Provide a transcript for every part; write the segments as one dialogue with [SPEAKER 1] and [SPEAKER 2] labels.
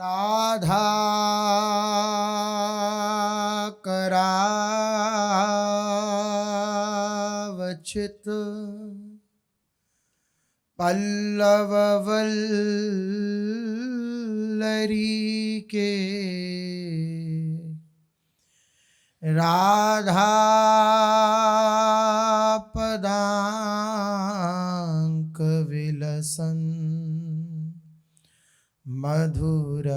[SPEAKER 1] राधा करावचित पल्लववल्लरी के राधा पदांक विलसन मधुर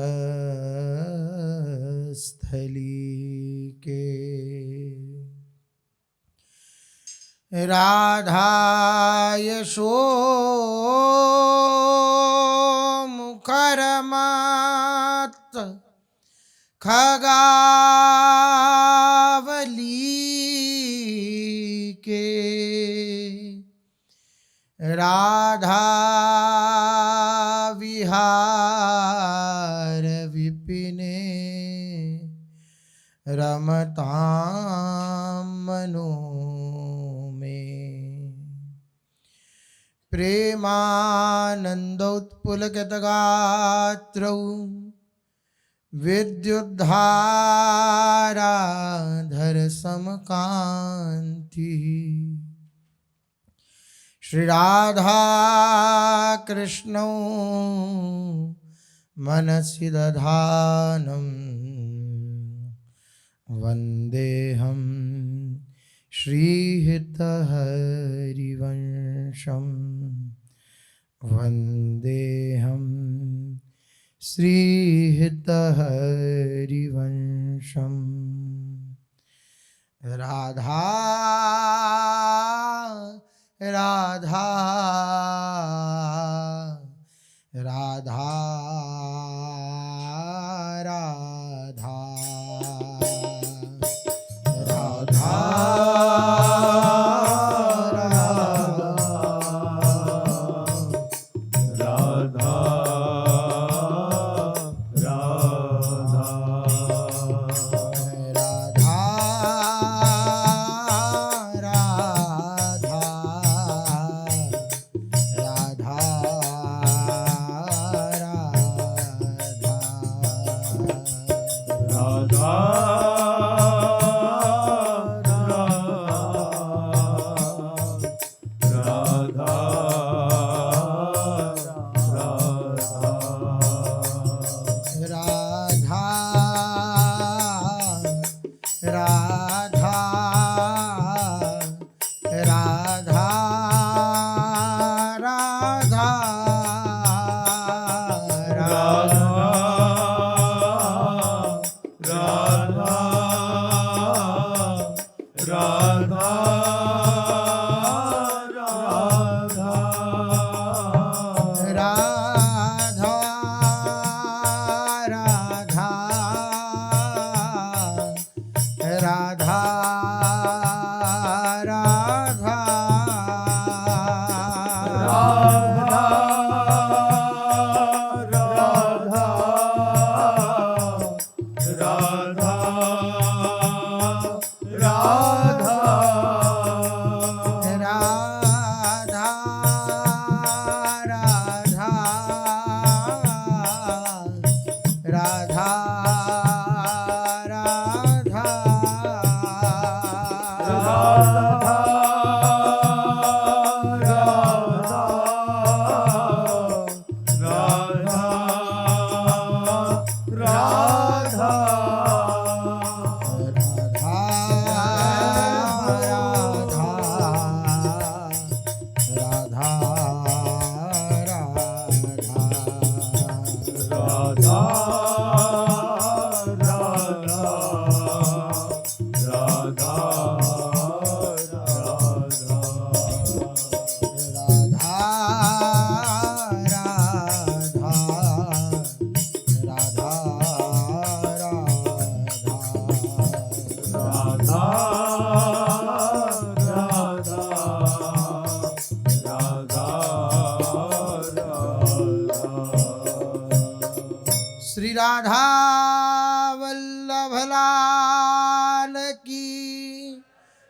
[SPEAKER 1] स्थली के राधा यशोमुखरमत खगावली के राधा विहार विपिने रमतां मनो में प्रेमानंदोत्पुलकितगात्रौ विद्युद्धाराधर समकांति श्री राधा कृष्णौ मनसि दधानं वन्देऽहं श्रीहितहरिवंशं वन्देऽहं श्रीहितहरिवंशं राधा राधा राधा राधा राधा श्री राधा वल्लभ लाल की,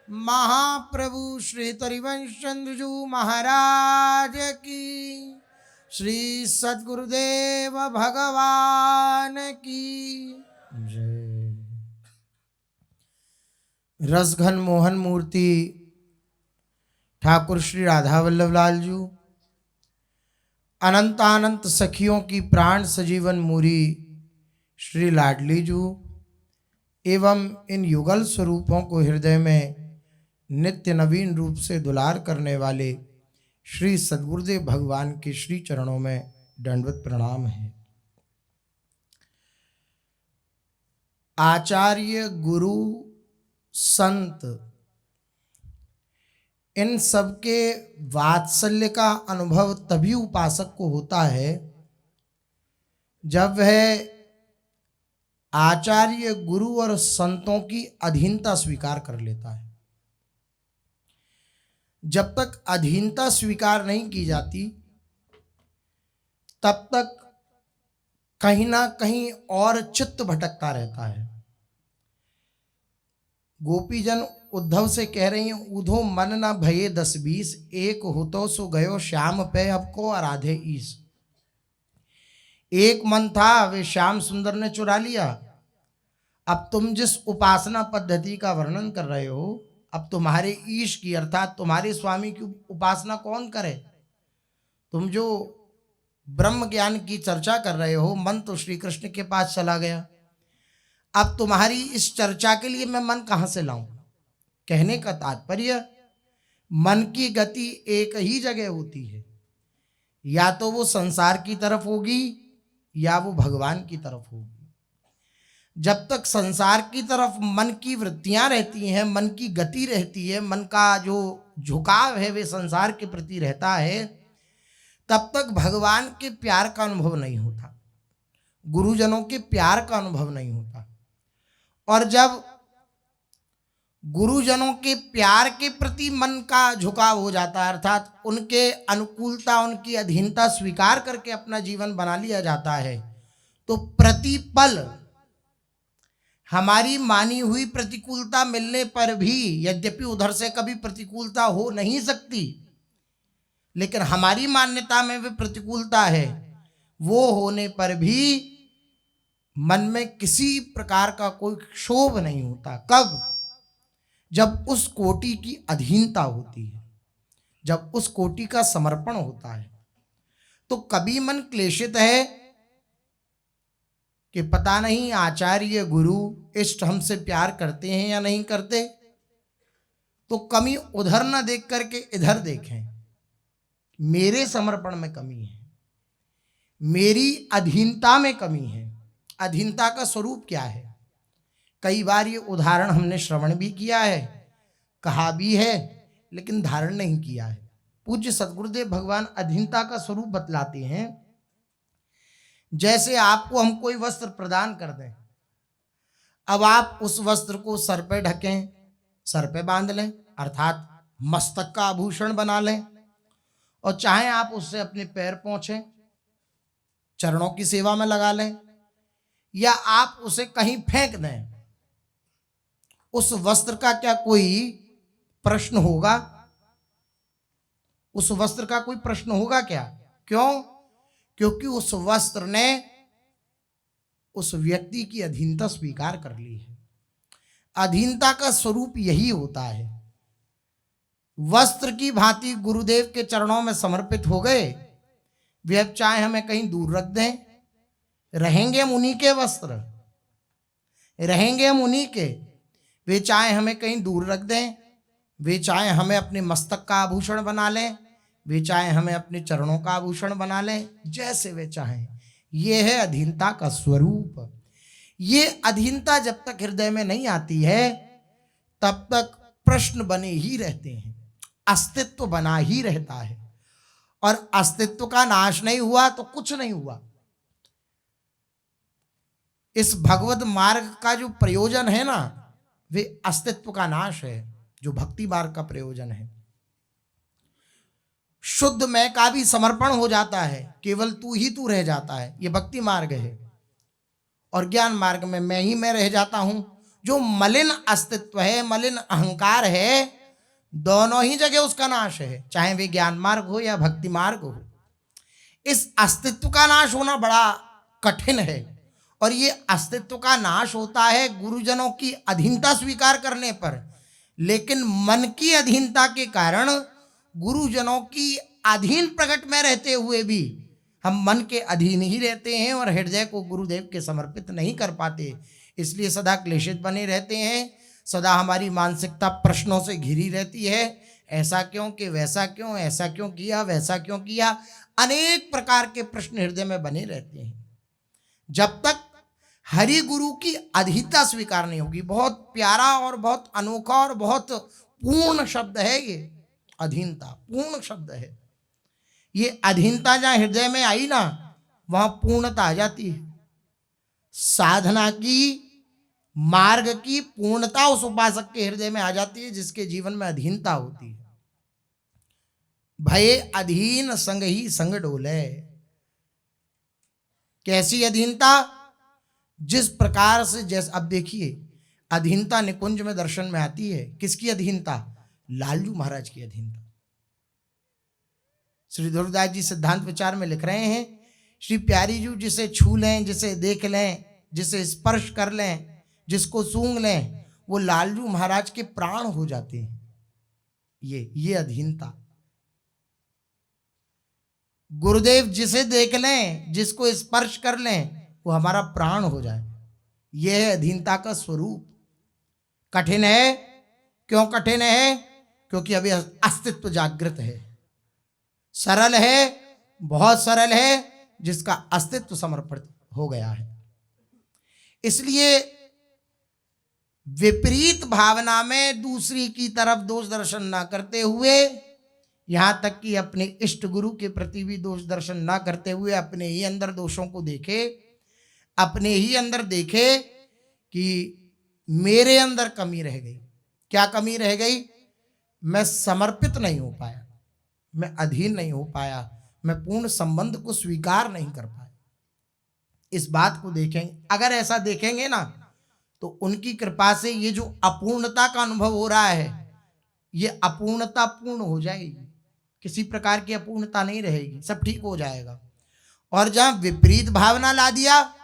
[SPEAKER 1] महाप्रभु श्री हरिवंश चंद्रजू महाराज की, श्री सद्गुरुदेव भगवान की जय। रसघन मोहन मूर्ति ठाकुर श्री राधा वल्लभ लाल जी, अनंतानंत सखियों की प्राण सजीवन मूरी श्री लाडली जी एवं इन युगल स्वरूपों को हृदय में नित्य नवीन रूप से दुलार करने वाले श्री सद्गुरुदेव भगवान के श्री चरणों में दंडवत प्रणाम है। आचार्य, गुरु, संत, इन सबके वात्सल्य का अनुभव तभी उपासक को होता है जब वह आचार्य, गुरु और संतों की अधीनता स्वीकार कर लेता है। जब तक अधीनता स्वीकार नहीं की जाती तब तक कहीं ना कहीं और चित्त भटकता रहता है। गोपीजन उद्धव से कह रही हैं, उधो मन न भये 10-20, एक होतो सो गयो श्याम पे अब को आराधे ईस। एक मन था, वे श्याम सुंदर ने चुरा लिया। अब तुम जिस उपासना पद्धति का वर्णन कर रहे हो, अब तुम्हारे ईश की अर्थात तुम्हारे स्वामी की उपासना कौन करे? तुम जो ब्रह्म ज्ञान की चर्चा कर रहे हो, मन तो श्री कृष्ण के पास चला गया। अब तुम्हारी इस चर्चा के लिए मैं मन कहां से लाऊं? कहने का तात्पर्य, मन की गति एक ही जगह होती है, या तो वो संसार की तरफ होगी या वो भगवान की तरफ होगी। जब तक संसार की तरफ मन की वृत्तियां रहती हैं, मन की गति रहती है, मन का जो झुकाव है वे संसार के प्रति रहता है, तब तक भगवान के प्यार का अनुभव नहीं होता, गुरुजनों के प्यार का अनुभव नहीं होता। और जब गुरुजनों के प्यार के प्रति मन का झुकाव हो जाता है, अर्थात उनके अनुकूलता, उनकी अधीनता स्वीकार करके अपना जीवन बना लिया जाता है, तो प्रतिपल हमारी मानी हुई प्रतिकूलता मिलने पर भी, यद्यपि उधर से कभी प्रतिकूलता हो नहीं सकती, लेकिन हमारी मान्यता में भी प्रतिकूलता है, वो होने पर भी मन में किसी प्रकार का कोई क्षोभ नहीं होता। कब? जब उस कोटि की अधीनता होती है, जब उस कोटि का समर्पण होता है। तो कभी मन क्लेशित है कि पता नहीं आचार्य, गुरु, इष्ट हमसे प्यार करते हैं या नहीं करते, तो कमी उधर न देख करके इधर देखें। मेरे समर्पण में कमी है, मेरी अधीनता में कमी है। अधीनता का स्वरूप क्या है? कई बार ये उदाहरण हमने श्रवण भी किया है, कहा भी है, लेकिन धारण नहीं किया है। पूज्य सद्गुरुदेव भगवान अधीनता का स्वरूप बतलाते हैं। जैसे आपको हम कोई वस्त्र प्रदान कर दें, अब आप उस वस्त्र को सर पे ढकें, सर पे बांध लें, अर्थात मस्तक का आभूषण बना लें, और चाहे आप उससे अपने पैर पोंछें, चरणों की सेवा में लगा लें, या आप उसे कहीं फेंक दें, उस वस्त्र का क्या कोई प्रश्न होगा? उस वस्त्र का कोई प्रश्न होगा क्या? क्यों? क्योंकि उस वस्त्र ने उस व्यक्ति की अधीनता स्वीकार कर ली है। अधीनता का स्वरूप यही होता है। वस्त्र की भांति गुरुदेव के चरणों में समर्पित हो गए, वे अब चाहे हमें कहीं दूर रख दें, रहेंगे हम उन्हीं के वस्त्र, रहेंगे हम उन्हीं के। वे चाहे हमें कहीं दूर रख दें, वे चाहे हमें अपने मस्तक का आभूषण बना लें, वे चाहे हमें अपने चरणों का आभूषण बना लें, जैसे वे चाहें। ये है अधीनता का स्वरूप। ये अधीनता जब तक हृदय में नहीं आती है तब तक प्रश्न बने ही रहते हैं, अस्तित्व बना ही रहता है, और अस्तित्व का नाश नहीं हुआ तो कुछ नहीं हुआ। इस भगवत मार्ग का जो प्रयोजन है ना, वे अस्तित्व का नाश है, जो भक्ति मार्ग का प्रयोजन है। शुद्ध मैं का भी समर्पण हो जाता है, केवल तू ही तू रह जाता है, ये भक्ति मार्ग है। और ज्ञान मार्ग में मैं ही मैं रह जाता हूं। जो मलिन अस्तित्व है, मलिन अहंकार है, दोनों ही जगह उसका नाश है, चाहे वे ज्ञान मार्ग हो या भक्ति मार्ग हो। इस अस्तित्व का नाश होना बड़ा कठिन है, और ये अस्तित्व का नाश होता है गुरुजनों की अधीनता स्वीकार करने पर, लेकिन मन की अधीनता के कारण गुरुजनों की अधीन प्रकट में रहते हुए भी हम मन के अधीन ही रहते हैं और हृदय को गुरुदेव के समर्पित नहीं कर पाते। इसलिए सदा क्लेशित बने रहते हैं, सदा हमारी मानसिकता प्रश्नों से घिरी रहती है। ऐसा क्यों कि वैसा क्यों, ऐसा क्यों किया, वैसा क्यों किया, अनेक प्रकार के प्रश्न हृदय में बने रहते हैं जब तक हरि गुरु की अधीनता स्वीकार नहीं होगी। बहुत प्यारा और बहुत अनोखा और बहुत पूर्ण शब्द है ये अधीनता, पूर्ण शब्द है। ये अधीनता जहां हृदय में आई ना, वहां पूर्णता आ जाती है। साधना की, मार्ग की पूर्णता उस उपासक के हृदय में आ जाती है जिसके जीवन में अधीनता होती है। भय अधीन संग ही संग डोले। कैसी अधीनता? जिस प्रकार से, जैसे अब देखिए अधीनता निकुंज में दर्शन में आती है। किसकी अधीनता? लालजू महाराज की अधीनता। श्री ध्रुवदास जी सिद्धांत विचार में लिख रहे हैं, श्री प्यारी जू जिसे छू लें, जिसे देख लें, जिसे स्पर्श कर लें, जिसको सूंघ लें, वो लालजू महाराज के प्राण हो जाते हैं। ये अधीनता। गुरुदेव जिसे देख लें, जिसको स्पर्श कर लें, वो हमारा प्राण हो जाए। यह है अधीनता का स्वरूप। कठिन है। क्यों कठिन है? क्योंकि अभी अस्तित्व जागृत है। सरल है, बहुत सरल है, जिसका अस्तित्व समर्पित हो गया है। इसलिए विपरीत भावना में दूसरी की तरफ दोष दर्शन ना करते हुए, यहां तक कि अपने इष्ट गुरु के प्रति भी दोष दर्शन ना करते हुए, अपने ही अंदर दोषों को देखे, अपने ही अंदर देखे कि मेरे अंदर कमी रह गई। क्या कमी रह गई? मैं समर्पित नहीं हो पाया, मैं अधीन नहीं हो पाया, मैं पूर्ण संबंध को स्वीकार नहीं कर पाया। इस बात को देखेंगे, अगर ऐसा देखेंगे ना, तो उनकी कृपा से ये जो अपूर्णता का अनुभव हो रहा है, ये अपूर्णता पूर्ण हो जाएगी। किसी प्रकार की अपूर्णता नहीं रहेगी, सब ठीक हो जाएगा। और जहां विपरीत भावना ला दिया,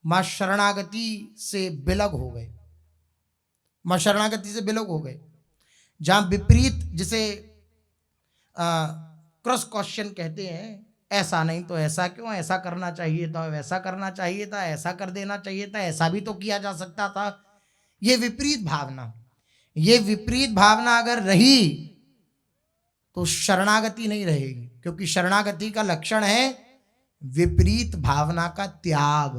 [SPEAKER 1] मां शरणागति से बिलग हो गए, मां शरणागति से बिलग हो गए। जहां विपरीत, जिसे क्रॉस क्वेश्चन कहते हैं, ऐसा नहीं तो ऐसा क्यों, ऐसा करना चाहिए था, वैसा करना चाहिए था, ऐसा कर देना चाहिए था, ऐसा भी तो किया जा सकता था। ये विपरीत भावना, ये विपरीत भावना अगर रही तो शरणागति नहीं रहेगी। क्योंकि शरणागति का लक्षण है विपरीत भावना का त्याग।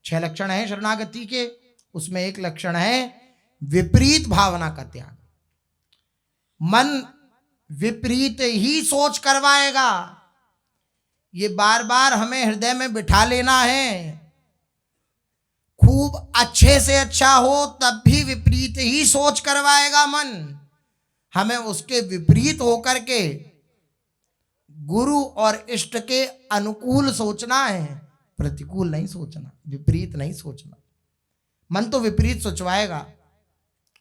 [SPEAKER 1] 6 लक्षण है शरणागति के, उसमें एक लक्षण है विपरीत भावना का त्याग। मन विपरीत ही सोच करवाएगा, ये बार बार हमें हृदय में बिठा लेना है। खूब अच्छे से अच्छा हो तब भी विपरीत ही सोच करवाएगा मन। हमें उसके विपरीत होकर के गुरु और इष्ट के अनुकूल सोचना है, प्रतिकूल नहीं सोचना, विपरीत नहीं सोचना। मन तो विपरीत सोचवाएगा,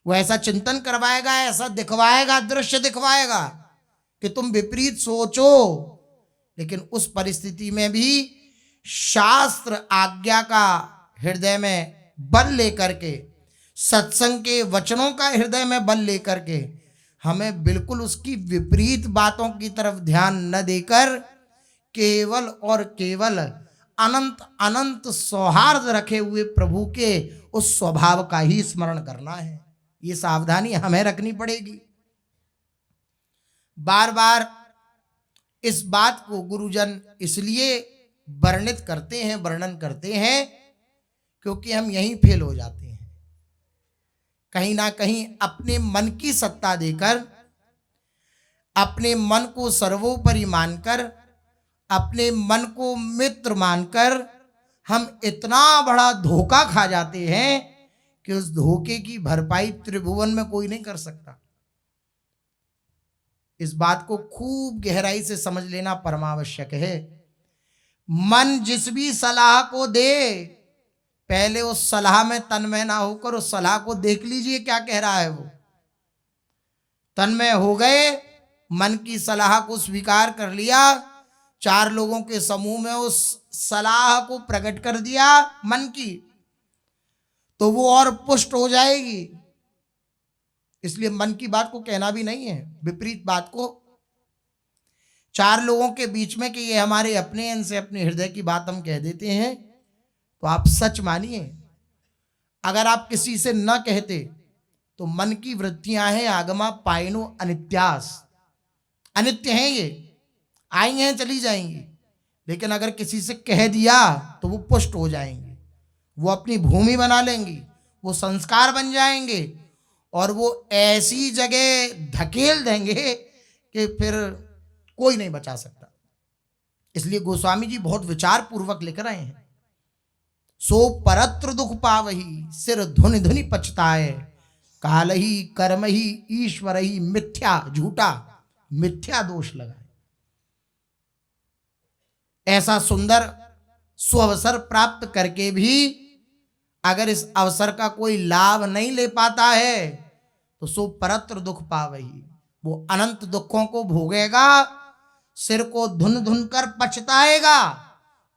[SPEAKER 1] वो ऐसा चिंतन करवाएगा, ऐसा दिखवाएगा, दृश्य दिखवाएगा कि तुम विपरीत सोचो। लेकिन उस परिस्थिति में भी शास्त्र आज्ञा का हृदय में बल लेकर के, सत्संग के वचनों का हृदय में बल लेकर के, हमें बिल्कुल उसकी विपरीत बातों की तरफ ध्यान न देकर केवल और केवल अनंत अनंत सौहार्द रखे हुए प्रभु के उस स्वभाव का ही स्मरण करना है। ये सावधानी हमें रखनी पड़ेगी। बार बार इस बात को गुरुजन इसलिए वर्णित करते हैं, वर्णन करते हैं, क्योंकि हम यहीं फेल हो जाते हैं। कहीं ना कहीं अपने मन की सत्ता देकर, अपने मन को सर्वोपरि मानकर, अपने मन को मित्र मानकर हम इतना बड़ा धोखा खा जाते हैं कि उस धोखे की भरपाई त्रिभुवन में कोई नहीं कर सकता। इस बात को खूब गहराई से समझ लेना परमावश्यक है। मन जिस भी सलाह को दे, पहले उस सलाह में तन्मय ना होकर उस सलाह को देख लीजिए क्या कह रहा है वो। तन्मय हो गए, मन की सलाह को स्वीकार कर लिया, चार लोगों के समूह में उस सलाह को प्रकट कर दिया मन की, तो वो और पुष्ट हो जाएगी। इसलिए मन की बात को कहना भी नहीं है, विपरीत बात को चार लोगों के बीच में कि ये हमारे अपने हैं, इनसे अपने हृदय की बात हम कह देते हैं, तो आप सच मानिए। अगर आप किसी से न कहते तो मन की वृत्तियां हैं आगमा पाइनो अनित्यास, अनित्य हैं, ये आएंगे हैं चली जाएंगी। लेकिन अगर किसी से कह दिया तो वो पुष्ट हो जाएंगे, वो अपनी भूमि बना लेंगी, वो संस्कार बन जाएंगे और वो ऐसी जगह धकेल देंगे कि फिर कोई नहीं बचा सकता। इसलिए गोस्वामी जी बहुत विचार पूर्वक लिख रहे हैं, सो परत्र दुख पावही सिर धुनि धुनि पछताए, काल ही कर्म ही ईश्वर ही मिथ्या झूठा मिथ्या दोष लगाए। ऐसा सुंदर सुअवसर प्राप्त करके भी अगर इस अवसर का कोई लाभ नहीं ले पाता है तो सो परत्र दुख पावही, वो अनंत दुखों को भोगेगा, सिर को धुन धुन कर पछताएगा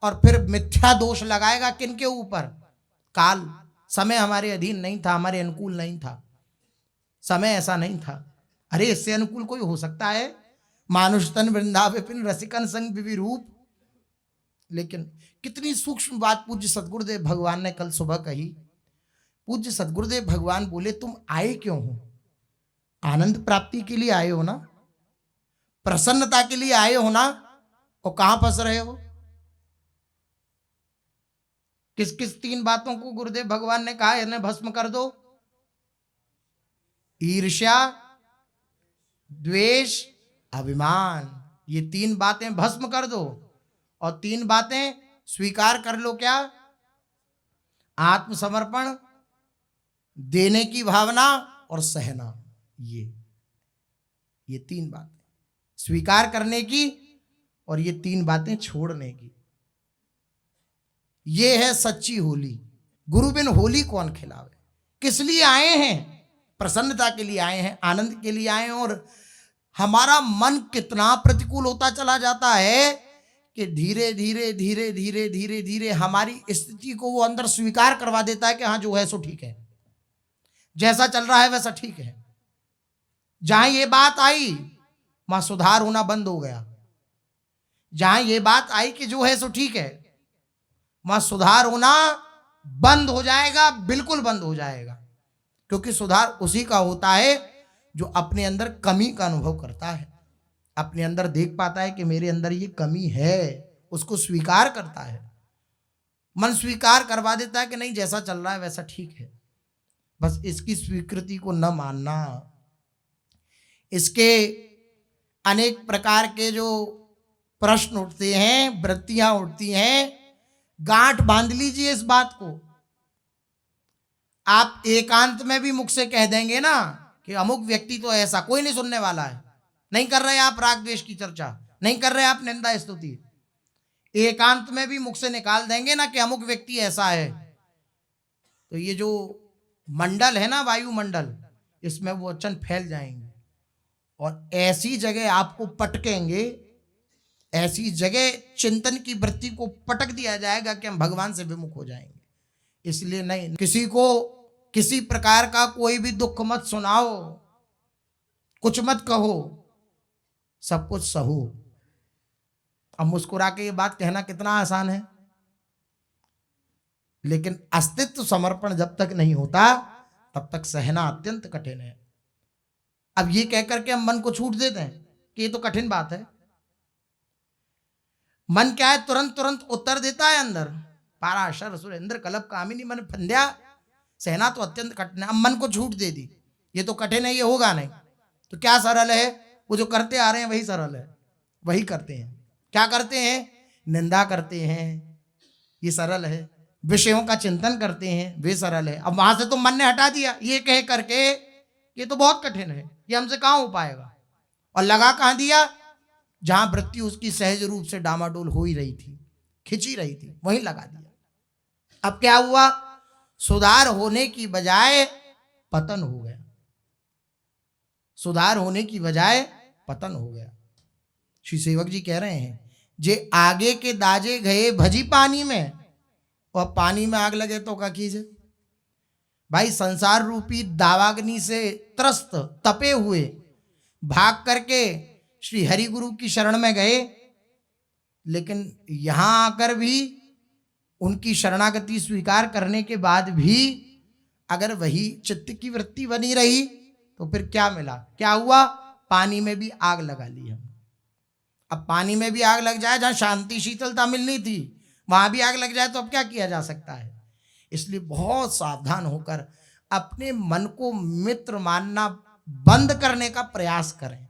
[SPEAKER 1] और फिर मिथ्या दोष लगाएगा। किनके ऊपर? काल, समय हमारे अधीन नहीं था, हमारे अनुकूल नहीं था, समय ऐसा नहीं था। अरे इससे अनुकूल कोई हो सकता है? मानुष तन वृंदा विपिन रसिकन संग विवि रूप। लेकिन कितनी सूक्ष्म बात पूज्य सदगुरुदेव भगवान ने कल सुबह कही। पूज्य सदगुरुदेव भगवान बोले, तुम आए क्यों हो? आनंद प्राप्ति के लिए आए हो ना, प्रसन्नता के लिए आए हो ना, और कहां फंस रहे हो? किस किस तीन बातों को गुरुदेव भगवान ने कहा इन्हें भस्म कर दो? ईर्ष्या, द्वेष, अभिमान, ये तीन बातें भस्म कर दो। और तीन बातें स्वीकार कर लो, क्या? आत्मसमर्पण, देने की भावना और सहना। ये तीन बातें स्वीकार करने की और ये तीन बातें छोड़ने की, ये है सच्ची होली। गुरु बिन होली कौन खिलावे? किस लिए आए हैं? प्रसन्नता के लिए आए हैं, आनंद के लिए आए हैं। और हमारा मन कितना प्रतिकूल होता चला जाता है कि धीरे धीरे धीरे धीरे धीरे धीरे हमारी स्थिति को वो अंदर स्वीकार करवा देता है कि हाँ जो है सो ठीक है, जैसा चल रहा है वैसा ठीक है। जहां ये बात आई वहां सुधार होना बंद हो गया। जहां ये बात आई कि जो है सो ठीक है, वहां सुधार होना बंद हो जाएगा, बिल्कुल बंद हो जाएगा। क्योंकि सुधार उसी का होता है जो अपने अंदर कमी का अनुभव करता है, अपने अंदर देख पाता है कि मेरे अंदर ये कमी है, उसको स्वीकार करता है। मन स्वीकार करवा देता है कि नहीं जैसा चल रहा है वैसा ठीक है। बस इसकी स्वीकृति को न मानना। इसके अनेक प्रकार के जो प्रश्न उठते हैं, वृत्तियां उठती हैं, गांठ बांध लीजिए इस बात को। आप एकांत में भी मुख से कह देंगे ना कि अमुक व्यक्ति तो ऐसा, कोई नहीं सुनने वाला है। नहीं कर रहे आप राग द्वेष की चर्चा, नहीं कर रहे आप निंदा स्तुति, एकांत में भी मुख से निकाल देंगे ना कि अमुक व्यक्ति ऐसा है, तो ये जो मंडल है ना, वायुमंडल, इसमें वो वचन फैल जाएंगे और ऐसी जगह आपको पटकेंगे, ऐसी जगह चिंतन की वृत्ति को पटक दिया जाएगा कि हम भगवान से विमुख हो जाएंगे। इसलिए नहीं, किसी को किसी प्रकार का कोई भी दुख मत सुनाओ, कुछ मत कहो, सब कुछ सहो। अब मुस्कुरा के ये बात कहना कितना आसान है, लेकिन अस्तित्व समर्पण जब तक नहीं होता तब तक सहना अत्यंत कठिन है। अब ये कहकर के हम मन को छूट देते हैं कि ये तो कठिन बात है। मन क्या है, तुरंत तुरंत उत्तर देता है अंदर, पाराशर सुरेंद्र कलप कामिनी मन फंद्या, सहना तो अत्यंत कठिन है। अब मन को छूट दे दी, ये तो कठिन है, ये होगा नहीं, तो क्या सरल है? वो जो करते आ रहे हैं वही सरल है, वही करते हैं। क्या करते हैं? निंदा करते हैं, ये सरल है। विषयों का चिंतन करते हैं, वे सरल है। अब वहां से तो मन ने हटा दिया ये कह करके ये तो बहुत कठिन है, ये हमसे कहां हो पाएगा, और लगा कहां दिया? जहां वृत्ति उसकी सहज रूप से डामाडोल हो ही रही थी, खिंची रही थी, वहीं लगा दिया। अब क्या हुआ? सुधार होने की बजाय पतन हो गया, सुधार होने की बजाय पतन हो गया। श्री सेवक जी कह रहे हैं, जे आगे के दाजे गए भजी पानी में, और पानी में आग लगे तो क्या कीजिए भाई। संसार रूपी दावाग्नि से त्रस्त तपे हुए भाग करके श्री हरि गुरु की शरण में गए, लेकिन यहां आकर भी उनकी शरणागति स्वीकार करने के बाद भी अगर वही चित्त की वृत्ति बनी रही तो फिर क्या मिला, क्या हुआ? पानी में भी आग लगा ली हम। अब पानी में भी आग लग जाए, जहां शांति शीतलता मिलनी थी वहां भी आग लग जाए तो अब क्या किया जा सकता है। इसलिए बहुत सावधान होकर अपने मन को मित्र मानना बंद करने का प्रयास करें।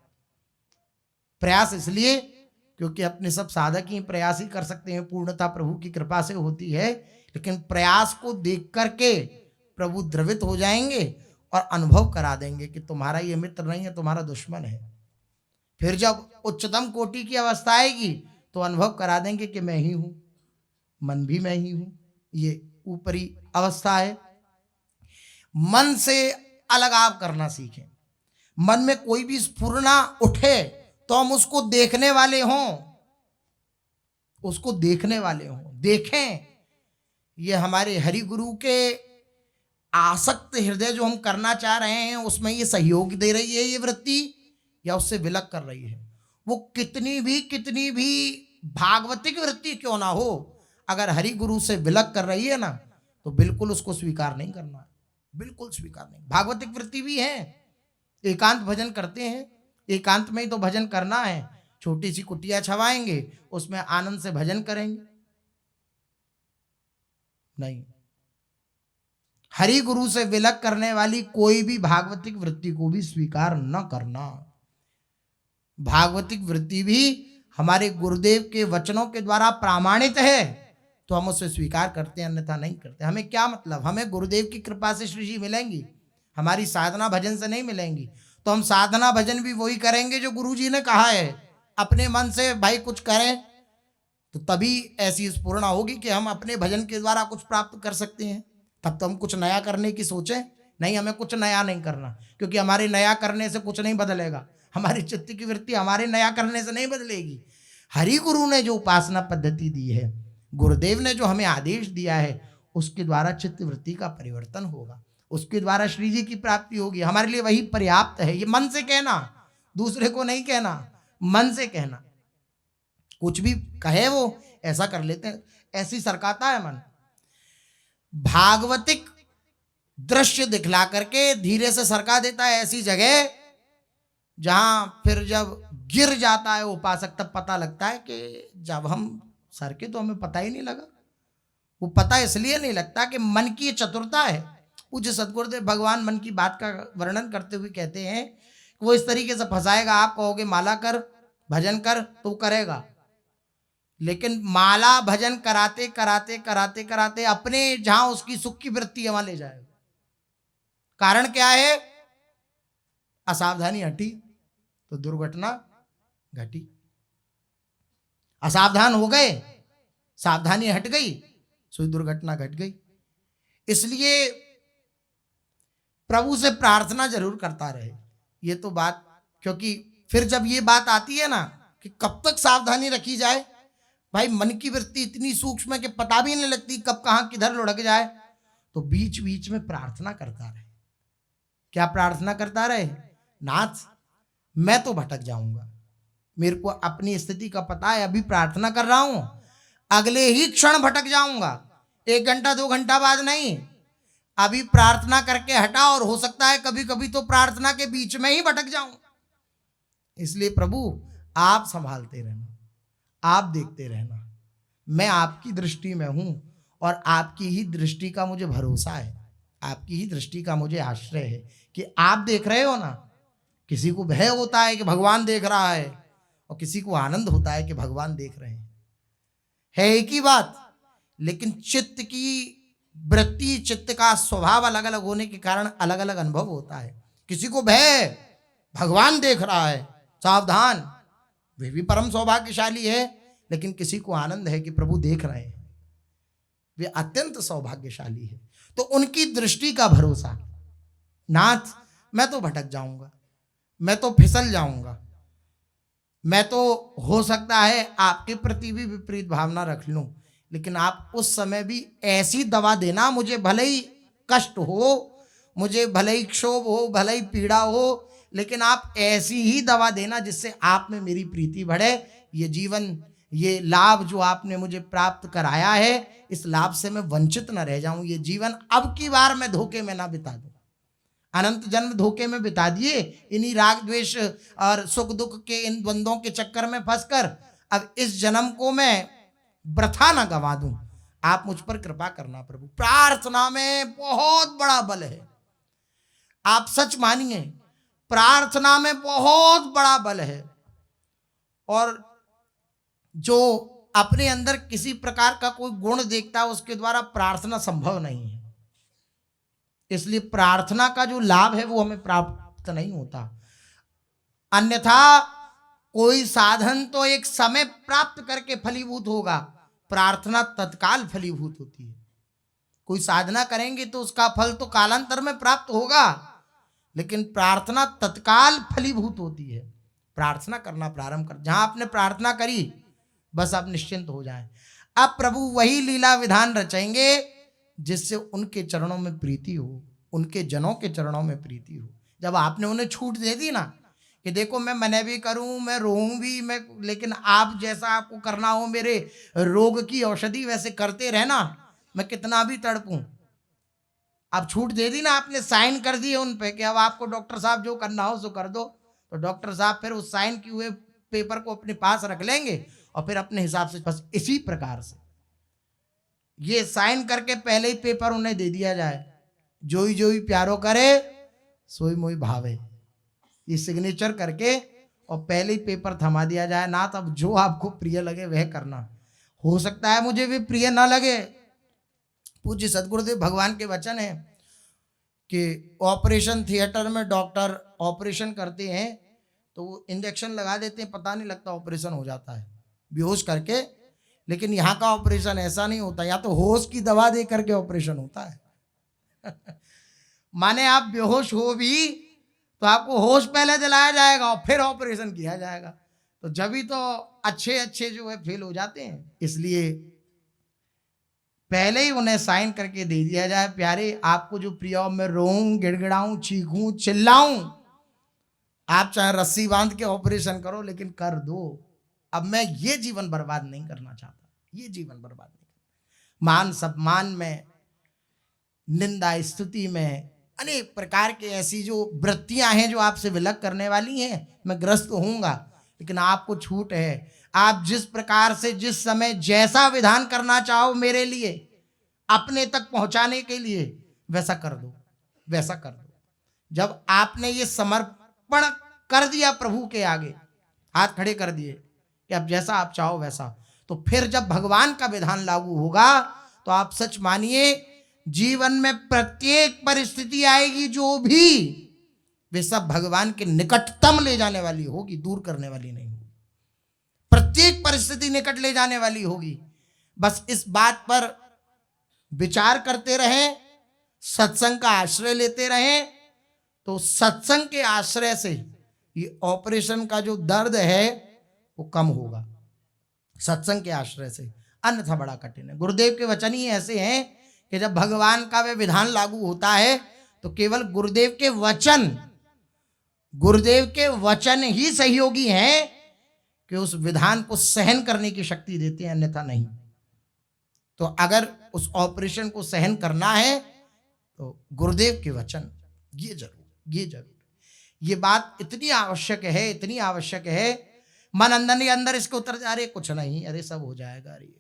[SPEAKER 1] प्रयास इसलिए क्योंकि अपने सब साधक ही प्रयास ही कर सकते हैं, पूर्णता प्रभु की कृपा से होती है। लेकिन प्रयास को देख करके प्रभु द्रवित हो जाएंगे और अनुभव करा देंगे कि तुम्हारा ये मित्र नहीं है, तुम्हारा दुश्मन है। फिर जब उच्चतम कोटि की अवस्था आएगी तो अनुभव करा देंगे कि मैं ही हूं, मन भी मैं ही हूं। ये ऊपरी अवस्था है। मन से अलगाव करना सीखें। मन में कोई भी स्फुरना उठे तो हम उसको देखने वाले हों, उसको देखने वाले हों, देखें। ये हमारे हरि गुरु के आसक्त हृदय जो हम करना चाह रहे हैं उसमें ये सहयोग दे रही है ये वृत्ति, या उससे विलक कर रही है। वो कितनी भी भागवतिक वृत्ति क्यों ना हो, अगर हरि गुरु से विलक कर रही है ना तो बिल्कुल उसको स्वीकार नहीं करना है, बिल्कुल स्वीकार नहीं। भागवतिक वृत्ति भी है, एकांत भजन करते हैं, एकांत में ही तो भजन करना है। छोटी सी कुटिया छवाएंगे, उसमें आनंद से भजन करेंगे, नहीं। हरि गुरु से विलक करने वाली कोई भी भागवतिक वृत्ति को भी स्वीकार न करना। भागवतिक वृत्ति भी हमारे गुरुदेव के वचनों के द्वारा प्रामाणित है तो हम उसे स्वीकार करते हैं, अन्यथा नहीं करते। हमें क्या मतलब, हमें गुरुदेव की कृपा से श्री जी मिलेंगी, हमारी साधना भजन से नहीं मिलेंगी। तो हम साधना भजन भी वही करेंगे जो गुरु जी ने कहा है। अपने मन से भाई कुछ करें तो तभी ऐसी स्फुरना होगी कि हम अपने भजन के द्वारा कुछ प्राप्त कर सकते हैं। तब तो हम कुछ नया करने की सोचें, नहीं, हमें कुछ नया नहीं करना, क्योंकि हमारे नया करने से कुछ नहीं बदलेगा। हमारी चित्त की वृत्ति हमारे नया करने से नहीं बदलेगी। हरि गुरु ने जो उपासना पद्धति दी है, गुरुदेव ने जो हमें आदेश दिया है, उसके द्वारा चित्त वृत्ति का परिवर्तन होगा, उसके द्वारा श्री जी की प्राप्ति होगी। हमारे लिए वही पर्याप्त है। ये मन से कहना, दूसरे को नहीं कहना, मन से कहना। कुछ भी कहे वो ऐसा कर लेते हैं, ऐसी सरकाता है मन। भागवतिक दृश्य दिखला करके धीरे से सरका देता है ऐसी जगह जहां फिर जब गिर जाता है उपासक तब पता लगता है कि जब हम सर के तो हमें पता ही नहीं लगा। वो पता इसलिए नहीं लगता कि मन की चतुरता है। पूज्य सद्गुरुदेव भगवान मन की बात का वर्णन करते हुए कहते हैं कि वो इस तरीके से फंसाएगा, आप कहोगे माला कर, भजन कर, तो करेगा, लेकिन माला भजन कराते कराते कराते कराते अपने जहां उसकी सुख की वृत्ति वहां ले जाएगा। कारण क्या है? असावधानी हटी तो दुर्घटना घटी। असावधान हो गए, सावधानी हट गई, सो दुर्घटना घट गई। इसलिए प्रभु से प्रार्थना जरूर करता रहे। ये तो बात, क्योंकि फिर जब ये बात आती है ना कि कब तक सावधानी रखी जाए, भाई मन की वृत्ति इतनी सूक्ष्म है कि पता भी नहीं लगती कब कहां किधर लुढ़क जाए, तो बीच बीच में प्रार्थना करता रहे। क्या प्रार्थना करता रहे? नाथ, मैं तो भटक जाऊंगा, मेरे को अपनी स्थिति का पता है, अभी प्रार्थना कर रहा हूं, अगले ही क्षण भटक जाऊंगा, 1 घंटा 2 घंटा बाद नहीं, अभी प्रार्थना करके हटा, और हो सकता है कभी कभी तो प्रार्थना के बीच में ही भटक जाऊं। इसलिए प्रभु आप संभालते रहना, आप देखते रहना, मैं आपकी दृष्टि में हूं और आपकी ही दृष्टि का मुझे भरोसा है, आपकी ही दृष्टि का मुझे आश्रय है कि आप देख रहे हो ना। किसी को भय होता है कि भगवान देख रहा है, और किसी को आनंद होता है कि भगवान देख रहे हैं, है एक ही बात। लेकिन चित्त की वृत्ति, चित्त का स्वभाव अलग अलग होने के कारण अलग अलग अनुभव होता है। किसी को भय, भगवान देख रहा है, सावधान, वे भी परम सौभाग्यशाली है। लेकिन किसी को आनंद है कि प्रभु देख रहे हैं, वे अत्यंत सौभाग्यशाली है। तो उनकी दृष्टि का भरोसा, नाथ मैं तो भटक जाऊंगा, मैं तो फिसल जाऊंगा, मैं तो हो सकता है आपके प्रति भी विपरीत भावना रख लूं, लेकिन आप उस समय भी ऐसी दवा देना, मुझे भले ही कष्ट हो, मुझे भले ही क्षोभ हो, भले ही पीड़ा हो, लेकिन आप ऐसी ही दवा देना जिससे आप में मेरी प्रीति बढ़े। ये जीवन, ये लाभ जो आपने मुझे प्राप्त कराया है, इस लाभ से मैं वंचित न रह जाऊं। ये जीवन अब की बार मैं धोखे में ना बिता दूं। अनंत जन्म धोखे में बिता दिए इन्हीं राग द्वेष और सुख दुख के इन द्वंद्वों के चक्कर में फंसकर, अब इस जन्म को मैं वृथा ना गवा दूं। आप मुझ पर कृपा करना प्रभु। प्रार्थना में बहुत बड़ा बल है, आप सच मानिए, प्रार्थना में बहुत बड़ा बल है। और जो अपने अंदर किसी प्रकार का कोई गुण देखता है, उसके द्वारा प्रार्थना संभव नहीं है। इसलिए प्रार्थना का जो लाभ है वो हमें प्राप्त नहीं होता। अन्यथा कोई साधन तो एक समय प्राप्त करके फलीभूत होगा, प्रार्थना तत्काल फलीभूत होती है। कोई साधना करेंगे तो उसका फल तो कालांतर में प्राप्त होगा, लेकिन प्रार्थना तत्काल फलीभूत होती है। प्रार्थना करना प्रारंभ कर, जहां आपने प्रार्थना करी बस आप निश्चिंत हो जाएं। अब प्रभु वही लीला विधान रचेंगे जिससे उनके चरणों में प्रीति हो, उनके जनों के चरणों में प्रीति हो। जब आपने उन्हें छूट दे दी ना कि देखो मैं मना भी करूं, मैं रोऊं भी, मैं, लेकिन आप जैसा आपको करना हो, मेरे रोग की औषधि वैसे करते रहना, मैं कितना भी तड़पूं। आप छूट दे दी ना, आपने साइन कर दिए उन पे कि अब आपको डॉक्टर साहब जो करना हो सो कर दो, तो डॉक्टर साहब फिर उस साइन किए हुए पेपर को अपने पास रख लेंगे और फिर अपने हिसाब से, बस इसी प्रकार से ये साइन करके पहले ही पेपर उन्हें दे दिया जाए, जोई जोई प्यारो करे सोई मोई भावे, ये सिग्नेचर करके और पहले ही पेपर थमा दिया जाए ना। तब जो आपको प्रिय लगे वह करना। हो सकता है मुझे भी प्रिय ना लगे। पूज्य सदगुरुदेव भगवान के वचन है कि ऑपरेशन थिएटर में डॉक्टर ऑपरेशन करते हैं तो वो इंजेक्शन लगा देते हैं, पता नहीं लगता ऑपरेशन हो जाता है बेहोश करके। लेकिन यहाँ का ऑपरेशन ऐसा नहीं होता, या तो होश की दवा दे करके ऑपरेशन होता है। माने आप बेहोश हो भी तो आपको होश पहले दिलाया जाएगा और फिर ऑपरेशन किया जाएगा, तो जब ही तो अच्छे अच्छे जो है फेल हो जाते हैं। इसलिए पहले ही उन्हें साइन करके दे दिया जाए, प्यारे आपको जो प्रिय हो, मैं रोऊं, गिड़गिड़ाऊं, चीखूं, चिल्लाऊं, आप चाहे रस्सी बांध के ऑपरेशन करो, लेकिन कर दो। अब मैं ये जीवन बर्बाद नहीं करना चाहता, ये जीवन बर्बाद नहीं करना। मान सम्मान में, निंदा स्तुति में, अनेक प्रकार के ऐसी जो वृत्तियां हैं जो आपसे विलग करने वाली हैं, मैं ग्रस्त होऊंगा, लेकिन आपको छूट है। आप जिस प्रकार से जिस समय जैसा विधान करना चाहो मेरे लिए, अपने तक पहुंचाने के लिए, वैसा कर दो, वैसा कर दो। जब आपने ये समर्पण कर दिया प्रभु के आगे, हाथ खड़े कर दिए कि अब जैसा आप चाहो वैसा, तो फिर जब भगवान का विधान लागू होगा तो आप सच मानिए जीवन में प्रत्येक परिस्थिति आएगी जो भी, वे सब भगवान के निकटतम ले जाने वाली होगी, दूर करने वाली नहीं होगी। प्रत्येक परिस्थिति निकट ले जाने वाली होगी। बस इस बात पर विचार करते रहें, सत्संग का आश्रय लेते रहें, तो सत्संग के आश्रय से ये ऑपरेशन का जो दर्द है वो कम होगा, सत्संग के आश्रय से, अन्यथा बड़ा कठिन है। गुरुदेव के वचन ही ऐसे हैं कि जब भगवान का वे विधान लागू होता है तो केवल गुरुदेव के वचन ही सहयोगी हैं कि उस विधान को सहन करने की शक्ति देते हैं, अन्यथा नहीं। तो अगर उस ऑपरेशन को सहन करना है तो गुरुदेव के वचन, ये जरूर, ये बात इतनी आवश्यक है, इतनी आवश्यक है। मन अंदर ही अंदर इसके उतर जा रहे, कुछ नहीं, अरे सब हो जाएगा। अरे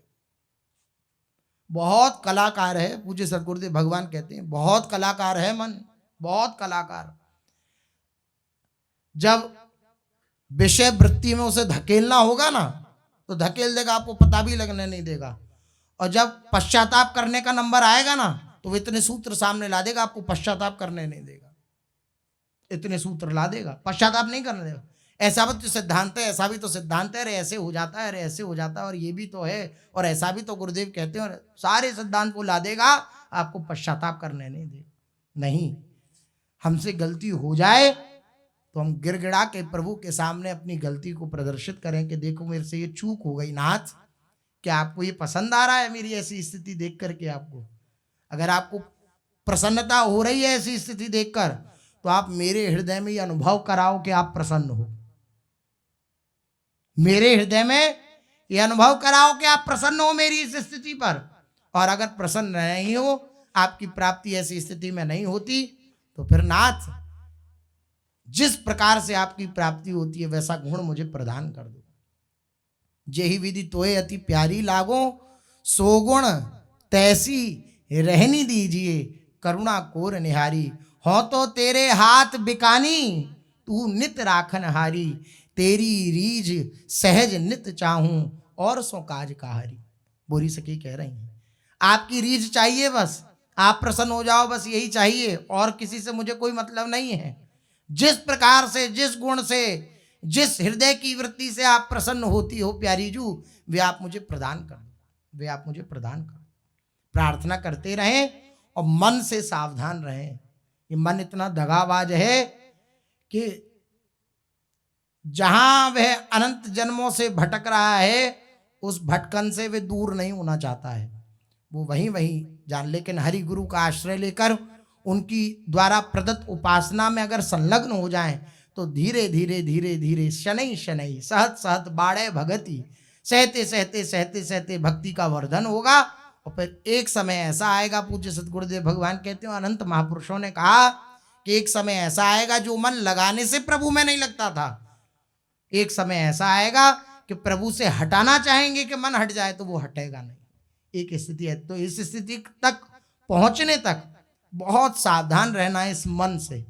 [SPEAKER 1] बहुत कलाकार है, पूज्य सदगुरुदेव भगवान कहते हैं बहुत कलाकार है मन, बहुत कलाकार। जब विषय वृत्ति में उसे धकेलना होगा ना तो धकेल देगा, आपको पता भी लगने नहीं देगा। और जब पश्चाताप करने का नंबर आएगा ना तो वो इतने सूत्र सामने ला देगा, आपको पश्चाताप करने नहीं देगा। इतने सूत्र ला देगा, पश्चाताप नहीं करने देगा। ऐसा भी तो सिद्धांत है, ऐसा भी तो सिद्धांत है, अरे ऐसे हो जाता है, अरे ऐसे हो जाता है, और ये भी तो है, और ऐसा भी तो गुरुदेव कहते हैं, और सारे सिद्धांत को ला देगा, आपको पश्चाताप करने नहीं देगा। नहीं, हमसे गलती हो जाए तो हम गिड़गिड़ा के प्रभु के सामने अपनी गलती को प्रदर्शित करें कि देखो मेरे से ये चूक हो गई नाथ। क्या आपको ये पसंद आ रहा है मेरी ऐसी स्थिति देख करके? आपको अगर आपको प्रसन्नता हो रही है ऐसी स्थिति देखकर, तो आप मेरे हृदय में ये अनुभव कराओ कि आप प्रसन्न हो। मेरे हृदय में ये अनुभव कराओ कि आप प्रसन्न हो मेरी इस स्थिति पर। और अगर प्रसन्न नहीं हो, आपकी प्राप्ति ऐसी स्थिति में नहीं होती, तो फिर नाथ जिस प्रकार से आपकी प्राप्ति होती है वैसा गुण मुझे प्रदान कर दो। जेहि विधि तोय अति प्यारी लागो, सो गुण तैसी रहनी दीजिए, करुणा कोर निहारी। हो तो तेरे हाथ बिकानी, तू नित राखन हारी। तेरी रीझ सहज नित चाहूं, और सो काज काहरी। बोरी सखी कह रही हैं आपकी रीझ चाहिए, बस आप प्रसन्न हो जाओ, बस यही चाहिए, और किसी से मुझे कोई मतलब नहीं है। जिस प्रकार से, जिस गुण से, जिस हृदय की वृत्ति से आप प्रसन्न होती हो प्यारी जू, वे आप मुझे प्रदान कर दो, वे आप मुझे प्रदान कर। प्रार्थना करते रहें और मन से सावधान रहें। ये मन इतना दगाबाज है कि जहां वह अनंत जन्मों से भटक रहा है, उस भटकन से वे दूर नहीं होना चाहता है, वो वहीं वहीं जान। लेकिन हरि गुरु का आश्रय लेकर उनकी द्वारा प्रदत्त उपासना में अगर संलग्न हो जाएं, तो धीरे धीरे धीरे धीरे शनै शनै सहत सहत बाड़े भगति, सहते सहते सहते सहते भक्ति का वर्धन होगा। और फिर एक समय ऐसा आएगा, पूज्य सतगुरुदेव भगवान कहते हो, अनंत महापुरुषों ने कहा कि एक समय ऐसा आएगा जो मन लगाने से प्रभु में नहीं लगता था, एक समय ऐसा आएगा कि प्रभु से हटाना चाहेंगे कि मन हट जाए तो वो हटेगा नहीं। एक स्थिति है। तो इस स्थिति तक पहुंचने तक बहुत सावधान रहना है, इस मन से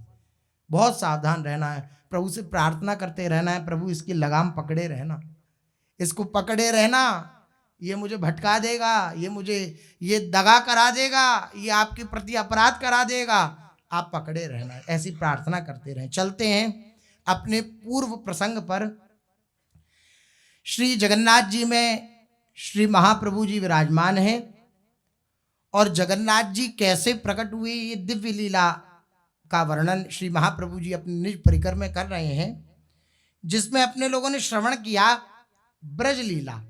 [SPEAKER 1] बहुत सावधान रहना है, प्रभु से प्रार्थना करते रहना है, प्रभु इसकी लगाम पकड़े रहना, इसको पकड़े रहना, ये मुझे भटका देगा, ये मुझे ये दगा करा देगा, ये आपके प्रति अपराध करा देगा, आप पकड़े रहना है, ऐसी प्रार्थना करते रहें। चलते हैं अपने पूर्व प्रसंग पर। श्री जगन्नाथ जी में श्री महाप्रभु जी विराजमान हैं, और जगन्नाथ जी कैसे प्रकट हुए ये दिव्य लीला का वर्णन श्री महाप्रभु जी अपने निज परिकर में कर रहे हैं, जिसमें अपने लोगों ने श्रवण किया ब्रज लीला।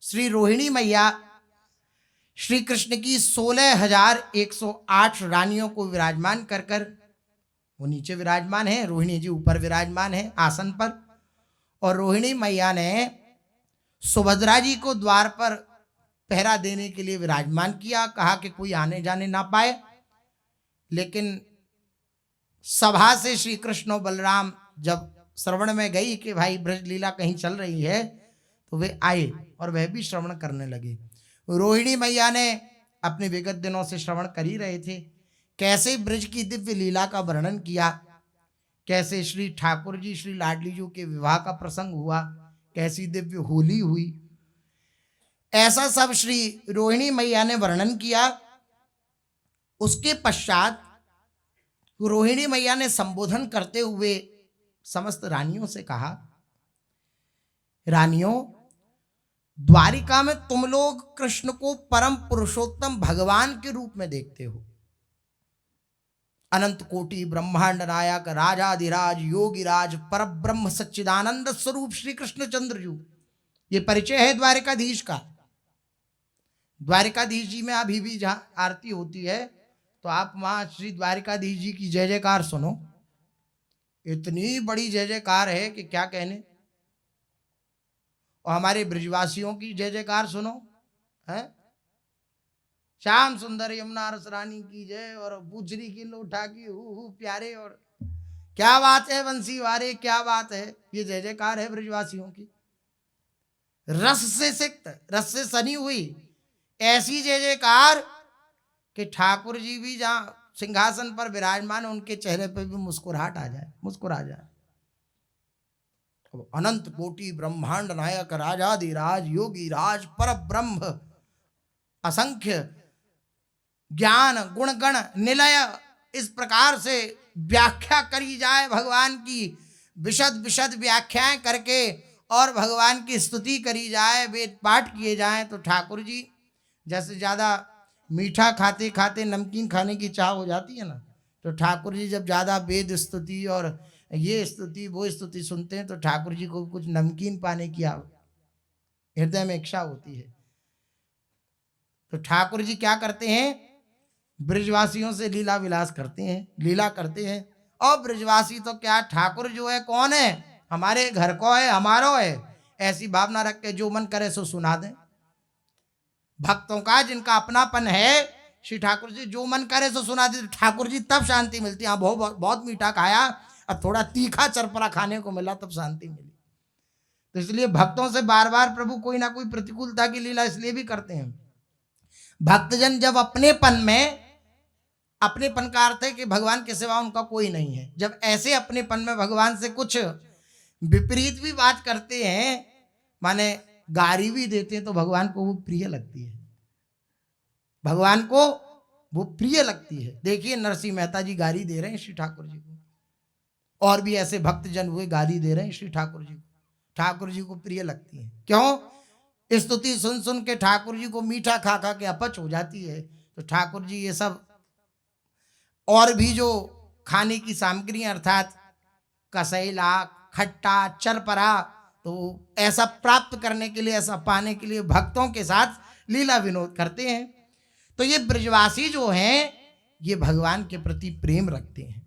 [SPEAKER 1] श्री रोहिणी मैया श्री कृष्ण की 16,108 रानियों को विराजमान कर कर, वो नीचे विराजमान है, रोहिणी जी ऊपर विराजमान है आसन पर, और रोहिणी मैया ने सुभद्रा जी को द्वार पर पहरा देने के लिए विराजमान किया, कहा कि कोई आने जाने ना पाए। लेकिन सभा से श्री कृष्ण और बलराम जब श्रवण में गई कि भाई ब्रज लीला कहीं चल रही है, तो वे आए और वह भी श्रवण करने लगे। रोहिणी मैया ने अपने विगत दिनों से श्रवण कर ही रहे थे, कैसे ब्रज की दिव्य लीला का वर्णन किया, कैसे श्री ठाकुर जी श्री लाडली जी के विवाह का प्रसंग हुआ, कैसी दिव्य होली हुई, ऐसा सब श्री रोहिणी मैया ने वर्णन किया। उसके पश्चात रोहिणी मैया ने संबोधन करते हुए समस्त रानियों से कहा, रानियों, द्वारिका में तुम लोग कृष्ण को परम पुरुषोत्तम भगवान के रूप में देखते हो। अनंत कोटि ब्रह्मांड नायक राजाधिराज योगिराज पर ब्रह्म सच्चिदानंद स्वरूप श्री कृष्ण चंद्र जी, ये परिचय है द्वारिकाधीश का। द्वारिकाधीश जी में अभी भी जहां आरती होती है, तो आप वहां श्री द्वारिकाधीश जी की जय जयकार सुनो, इतनी बड़ी जय जयकार है कि क्या कहने। और हमारे ब्रजवासियों की जय जयकार सुनो, है श्याम सुंदर यमुना रस रानी की जय, और पूछरी की लोटा की हु प्यारे, और क्या बात है बंसी वारे, क्या बात है, ये जय जयकार है ब्रजवासियों की। रस से सिक्त, रस से सनी हुई ऐसी जय जयकार कि ठाकुर जी भी जहां सिंहासन पर विराजमान, उनके चेहरे पर भी मुस्कुराहट आ जाए, मुस्कुरा जाए। अनंत कोटि ब्रह्मांड नायक राजाधिराज योगी राज पर ब्रह्म, असंख्य ज्ञान गुण गण निलय, इस प्रकार से व्याख्या करी जाए भगवान की, विशद विशद व्याख्याएं करके और भगवान की स्तुति करी जाए, वेद पाठ किए जाएं, तो ठाकुर जी जैसे ज़्यादा मीठा खाते खाते नमकीन खाने की चाह हो जाती है ना, तो ठाकुर जी जब ज़्यादा वेद स्तुति और ये स्तुति वो स्तुति सुनते हैं तो ठाकुर जी को कुछ नमकीन पाने की हृदय में इच्छा होती है। तो ठाकुर जी क्या करते हैं, ब्रजवासियों से लीला विलास करते हैं, लीला करते हैं। और ब्रजवासी तो क्या, ठाकुर जो है कौन है, हमारे घर को है, हमारो है, ऐसी भावना रख के जो मन करे सो सुना दें। भक्तों का जिनका अपनापन है, श्री ठाकुर जी जो मन करे सो सुना दे, ठाकुर जी तब शांति मिलती है। हाँ बहुत बहुत मीठा खाया, अब थोड़ा तीखा चरपरा खाने को मिला तब शांति मिली। तो इसलिए भक्तों से बार बार प्रभु कोई ना कोई प्रतिकूलता की लीला इसलिए भी करते हैं। भक्तजन जब अपनेपन में, अपनेपन का अर्थ है कि भगवान के सिवा उनका कोई नहीं है, जब ऐसे अपनेपन में भगवान से कुछ विपरीत भी बात करते हैं, माने गारी भी देते हैं, तो भगवान को वो प्रिय लगती है, भगवान को वो प्रिय लगती है। देखिए नरसिंह मेहता जी गारी दे रहे हैं श्री ठाकुर जी को, और भी ऐसे भक्तजन हुए गाली दे रहे हैं श्री ठाकुर जी को, ठाकुर जी को प्रिय लगती है। क्यों? स्तुति सुन सुन के ठाकुर जी को मीठा खा खा के अपच हो जाती है। तो ठाकुर जी ये सब और भी जो खाने की सामग्री अर्थात कसैला, खट्टा, चरपरा, तो ऐसा प्राप्त करने के लिए, ऐसा पाने के लिए भक्तों के साथ लीला विनोद करते हैं। तो ये ब्रजवासी जो हैं ये भगवान के प्रति प्रेम रखते हैं,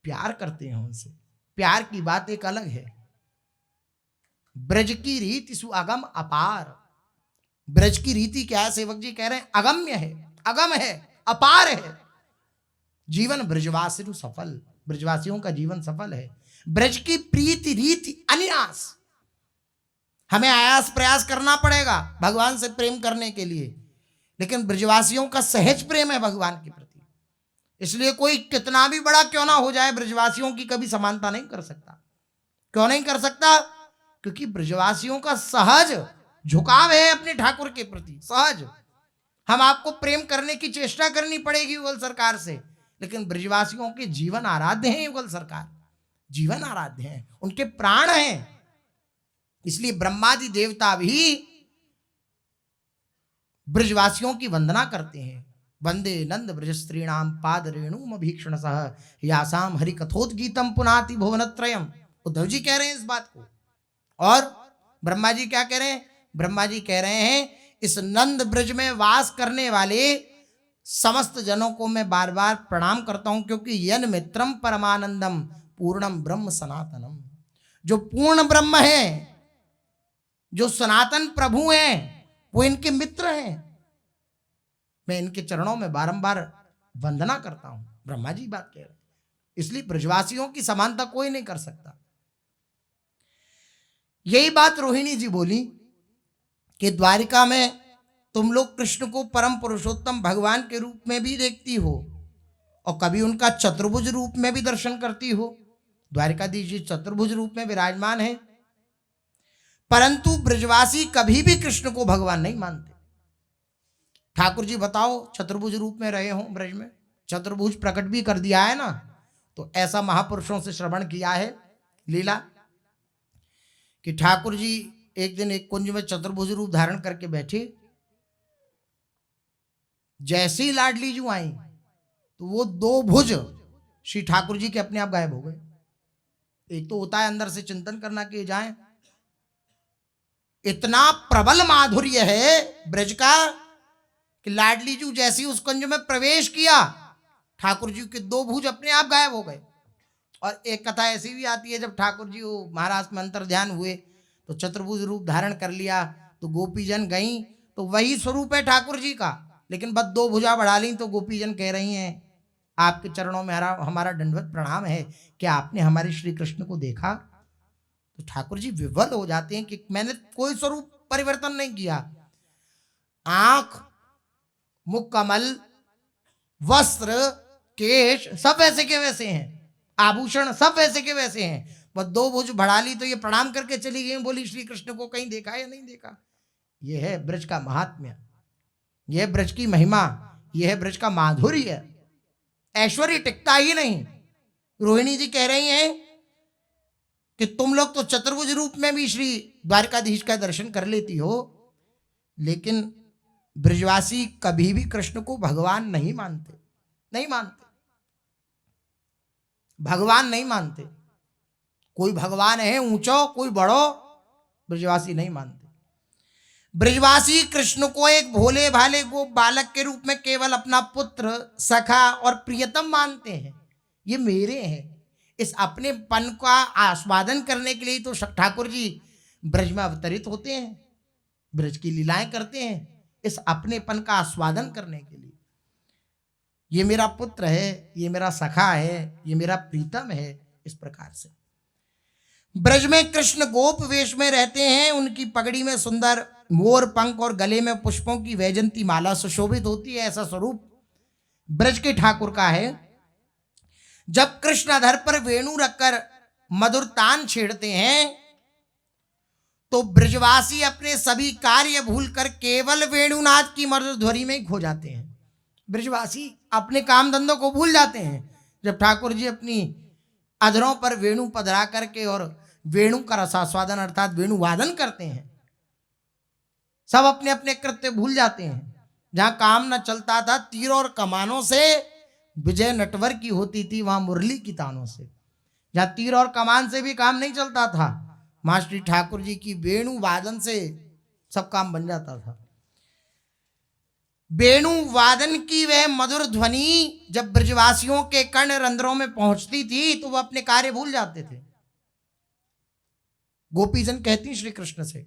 [SPEAKER 1] प्यार करते हैं उनसे। प्यार की बात एक अलग है। ब्रज की रीति सु अगम अपार, ब्रज की रीति क्या है, सेवक जी कह रहे हैं अगम्य है, अगम है, अपार है। जीवन ब्रजवासी सफल, ब्रजवासियों का जीवन सफल है। ब्रज की प्रीति रीति अनियास, हमें आयास प्रयास करना पड़ेगा भगवान से प्रेम करने के लिए, लेकिन ब्रजवासियों का सहज प्रेम है भगवान के प्रति। इसलिए कोई कितना भी बड़ा क्यों ना हो जाए, ब्रजवासियों की कभी समानता नहीं कर सकता। क्यों नहीं कर सकता? क्योंकि ब्रजवासियों का सहज झुकाव है अपने ठाकुर के प्रति, सहज। हम आपको प्रेम करने की चेष्टा करनी पड़ेगी युगल सरकार से, लेकिन ब्रजवासियों के जीवन आराध्य हैं युगल सरकार, जीवन आराध्य हैं, उनके प्राण हैं। इसलिए ब्रह्मादि देवता भी ब्रजवासियों की वंदना करते हैं। वंदे नंद ब्रज स्त्रीणाम पाद रेणुम भीक्षण सह यासाम हरि कथोद्गीतम पुनाति भुवनत्रयम। उद्धव जी कह रहे हैं इस बात को, और ब्रह्मा जी क्या कह रहे हैं? ब्रह्मा जी कह रहे हैं इस नंद ब्रज में वास करने वाले समस्त जनों को मैं बार बार प्रणाम करता हूं, क्योंकि यन मित्रम परमानंदम पूर्णम ब्रह्म सनातनम, जो पूर्ण ब्रह्म है, जो सनातन प्रभु हैं, वो इनके मित्र हैं। मैं इनके चरणों में बारंबार वंदना करता हूं। ब्रह्मा जी बात कह रहे हैं। इसलिए ब्रजवासियों की समानता कोई नहीं कर सकता। यही बात रोहिणी जी बोली कि द्वारिका में तुम लोग कृष्ण को परम पुरुषोत्तम भगवान के रूप में भी देखती हो, और कभी उनका चतुर्भुज रूप में भी दर्शन करती हो। द्वारिकाधीश जी चतुर्भुज रूप में विराजमान है, परंतु ब्रजवासी कभी भी कृष्ण को भगवान नहीं मानते। ठाकुर जी बताओ चतुर्भुज रूप में रहे हो ब्रज में, चतुर्भुज प्रकट भी कर दिया है ना, तो ऐसा महापुरुषों से श्रवण किया है लीला कि ठाकुर जी एक दिन एक कुंज में चतुर्भुज रूप धारण करके बैठे, जैसे ही लाडली जी आई तो वो दो भुज श्री ठाकुर जी के अपने आप गायब हो गए। एक तो होता है अंदर से चिंतन करना कि जाए, इतना प्रबल माधुर्य है ब्रज का कि लाडली जी जैसे ही उस कुंज में प्रवेश किया, ठाकुर जी के दो भुज अपने आप गायब हो गए। और एक कथा ऐसी भी आती है, जब ठाकुर जी वो महाराज में अंतर ध्यान हुए तो चतुर्भुज रूप धारण कर लिया, तो गोपीजन गई तो वही स्वरूप है ठाकुर जी का, लेकिन बस दो भुजा बढ़ा ली तो गोपीजन कह रही हैं आपके चरणों में हमारा दंडवत प्रणाम है, क्या आपने हमारे श्री कृष्ण को देखा? तो ठाकुर जी विवल हो जाते हैं कि मैंने कोई स्वरूप परिवर्तन नहीं किया, आंख, मुख कमल, वस्त्र, केश सब वैसे के वैसे हैं, आभूषण सब वैसे के वैसे हैं, बस दो भुज बढ़ा ली तो ये प्रणाम करके चली गई, बोली श्री कृष्ण को कहीं देखा या नहीं देखा। यह है ब्रज का महात्म्य, यह है ब्रज की महिमा, यह है ब्रज का माधुर्य। ऐश्वर्य टिकता ही नहीं। रोहिणी जी कह रही हैं कि तुम लोग तो चतुर्भुज रूप में भी श्री द्वारकाधीश का दर्शन कर लेती हो, लेकिन ब्रजवासी कभी भी कृष्ण को भगवान नहीं मानते, नहीं मानते, भगवान नहीं मानते। कोई भगवान है ऊंचो, कोई बड़ो, ब्रजवासी नहीं मानते। ब्रजवासी कृष्ण को एक भोले भाले गोप बालक के रूप में केवल अपना पुत्र, सखा और प्रियतम मानते हैं। ये मेरे हैं। इस अपनेपन का आस्वादन करने के लिए तो ठाकुर जी ब्रज में अवतरित होते हैं, ब्रज की लीलाएं करते हैं, इस अपनेपन का आस्वादन करने के लिए। ये मेरा पुत्र है, ये मेरा सखा है, ये मेरा प्रीतम है। इस प्रकार से ब्रज में कृष्ण गोप वेश में रहते हैं। उनकी पगड़ी में सुंदर मोर पंख और गले में पुष्पों की वैजंती माला सुशोभित होती है। ऐसा स्वरूप ब्रज के ठाकुर का है। जब कृष्ण अधर पर वेणु रखकर मधुर तान छेड़ते हैं तो ब्रजवासी अपने सभी कार्य भूलकर केवल वेणुनाथ की मधुर ध्वनि में खो जाते हैं। ब्रजवासी अपने काम धंधों को भूल जाते हैं जब ठाकुर जी अपनी अधरों पर वेणु पधरा करके और वेणु का रसास्वादन अर्थात वेणु वादन करते हैं। सब अपने अपने कृत्य भूल जाते हैं। जहां काम न चलता था तीर और कमानों से, विजय नटवर की होती थी वहां मुरली की तानों से। जहां तीर और कमान से भी काम नहीं चलता था, मास्टर ठाकुर जी की वेणु वादन से सब काम बन जाता था। वेणु वादन की वह मधुर ध्वनि जब ब्रजवासियों के कर्ण रंध्रों में पहुंचती थी तो वह अपने कार्य भूल जाते थे। गोपीजन कहती श्री कृष्ण से,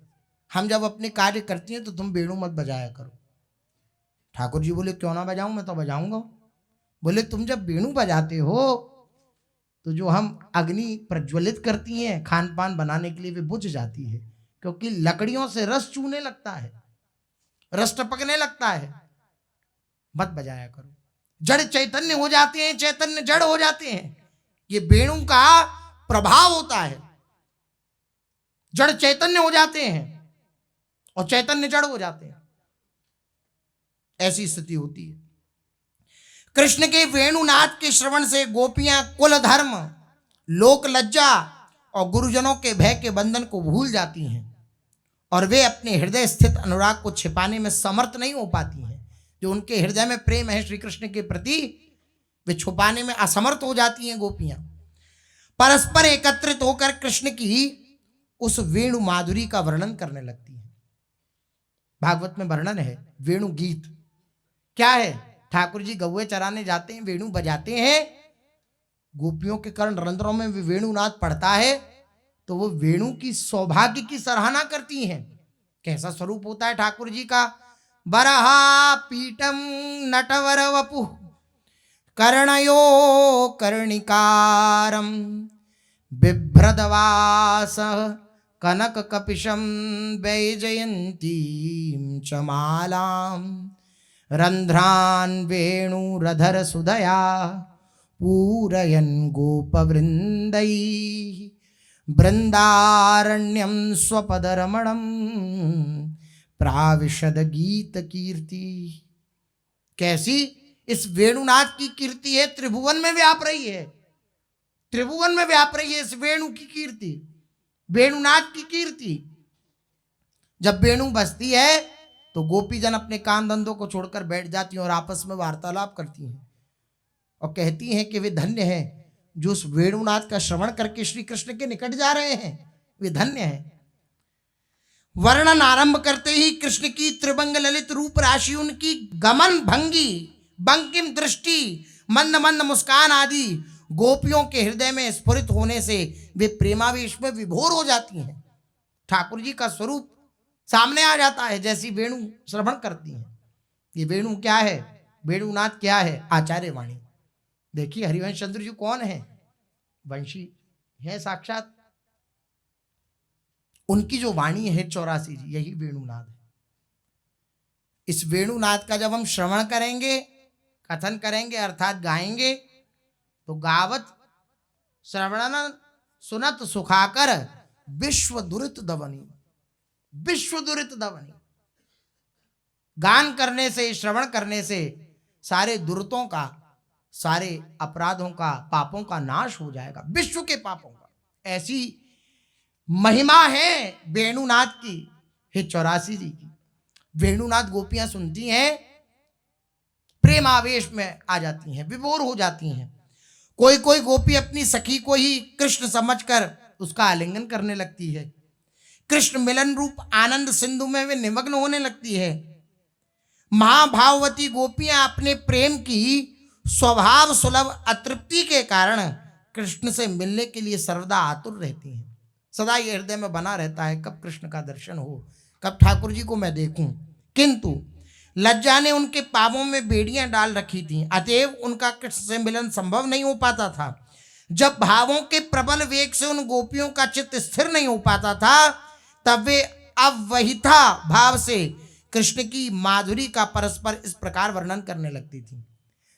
[SPEAKER 1] हम जब अपने कार्य करती हैं तो तुम वेणु मत बजाया करो। ठाकुर जी बोले, क्यों ना बजाऊं, मैं तो बजाऊंगा। बोले, तुम जब वेणु बजाते हो तो जो हम अग्नि प्रज्वलित करती हैं खान पान बनाने के लिए वे बुझ जाती है, क्योंकि लकड़ियों से रस चूने लगता है, रस टपकने लगता है। मत बजाया करो। जड़ चैतन्य हो जाते हैं, चैतन्य जड़ हो जाते हैं। ये वेणु का प्रभाव होता है। जड़ चैतन्य हो जाते हैं और चैतन्य जड़ हो जाते हैं। ऐसी स्थिति होती है। कृष्ण के वेणुनाथ के श्रवण से गोपियां कुल धर्म, लोक लज्जा और गुरुजनों के भय के बंधन को भूल जाती हैं और वे अपने हृदय स्थित अनुराग को छिपाने में समर्थ नहीं हो पाती हैं। जो उनके हृदय में प्रेम है श्री कृष्ण के प्रति, वे छुपाने में असमर्थ हो जाती हैं। गोपियां परस्पर एकत्रित होकर कृष्ण की उस वेणु माधुरी का वर्णन करने लगती हैं। भागवत में वर्णन है वेणु गीत। क्या है? ठाकुर जी गौवे चराने जाते हैं, वेणु बजाते हैं, गोपियों के कर्ण रंध्रों में वेणुनाद पड़ता है तो वो वेणु की सौभाग्य की सराहना करती हैं। कैसा स्वरूप होता है ठाकुर जी का। बरहा पीठम नटवर वपु कर्णयो कर्णिकारम बिभ्रदवास कनक कपिशम वैजयंतीं च मालाम रंध्रान वेणुरधर सुधया पूरयन् गोपवृंदै बृंदारण्यम स्वपदरमणम प्राविशद गीत कीर्ति। कैसी इस वेणुनाथ की कीर्ति है, त्रिभुवन में व्याप रही है। त्रिभुवन में व्याप रही है इस वेणु की कीर्ति, वेणुनाथ की कीर्ति। जब वेणु बजती है तो गोपीजन अपने काम धंधों को छोड़कर बैठ जाती हैं और आपस में वार्तालाप करती हैं और कहती हैं कि वे धन्य हैं जो उस वेणुनाथ का श्रवण करके श्री कृष्ण के निकट जा रहे हैं, वे धन्य हैं। वर्णन आरंभ करते ही कृष्ण की त्रिभंग ललित रूप राशि, उनकी गमन भंगी, बंकिम दृष्टि, मंद मंद मुस्कान आदि गोपियों के हृदय में स्फुरित होने से वे प्रेमावेश में विभोर हो जाती हैं। ठाकुर जी का स्वरूप सामने आ जाता है जैसी वेणु श्रवण करती हैं। ये वेणु क्या है? वेणुनाथ क्या है? आचार्य वाणी। देखिए हरिवंश चंद्र जी कौन है? वंशी है साक्षात। उनकी जो वाणी है 84 जी, यही वेणुनाथ है। इस वेणुनाथ का जब हम श्रवण करेंगे, कथन करेंगे अर्थात गाएंगे, तो गावत श्रवणन सुनत सुखाकर विश्व दुरित दवनी, विश्व दुरित दवनी। गान करने से, श्रवण करने से सारे दुरितों का, सारे अपराधों का, पापों का नाश हो जाएगा, विश्व के पापों का। ऐसी महिमा है वेणुनाथ की, हे 84 जी की। वेणुनाथ गोपियां सुनती हैं, प्रेम आवेश में आ जाती हैं, विभोर हो जाती हैं। कोई कोई गोपी अपनी सखी को ही कृष्ण समझकर उसका आलिंगन करने लगती है। कृष्ण मिलन रूप आनंद सिंधु में वे निमग्न होने लगती है। महाभाववती गोपियां अपने प्रेम की स्वभाव सुलभ अतृप्ति के कारण कृष्ण से मिलने के लिए सर्वदा आतुर रहती हैं। सदा ये हृदय में बना रहता है कब कृष्ण का दर्शन हो, कब ठाकुर जी को मैं देखूं। किंतु लज्जा ने उनके पापों में बेड़ियां डाल रखी थीं, अतएव उनका कृष्ण से मिलन संभव नहीं हो पाता था। जब भावों के प्रबल वेग से उन गोपियों का चित्त स्थिर नहीं हो पाता था, तब वे अवहिता भाव से कृष्ण की माधुरी का परस्पर इस प्रकार वर्णन करने लगती थी।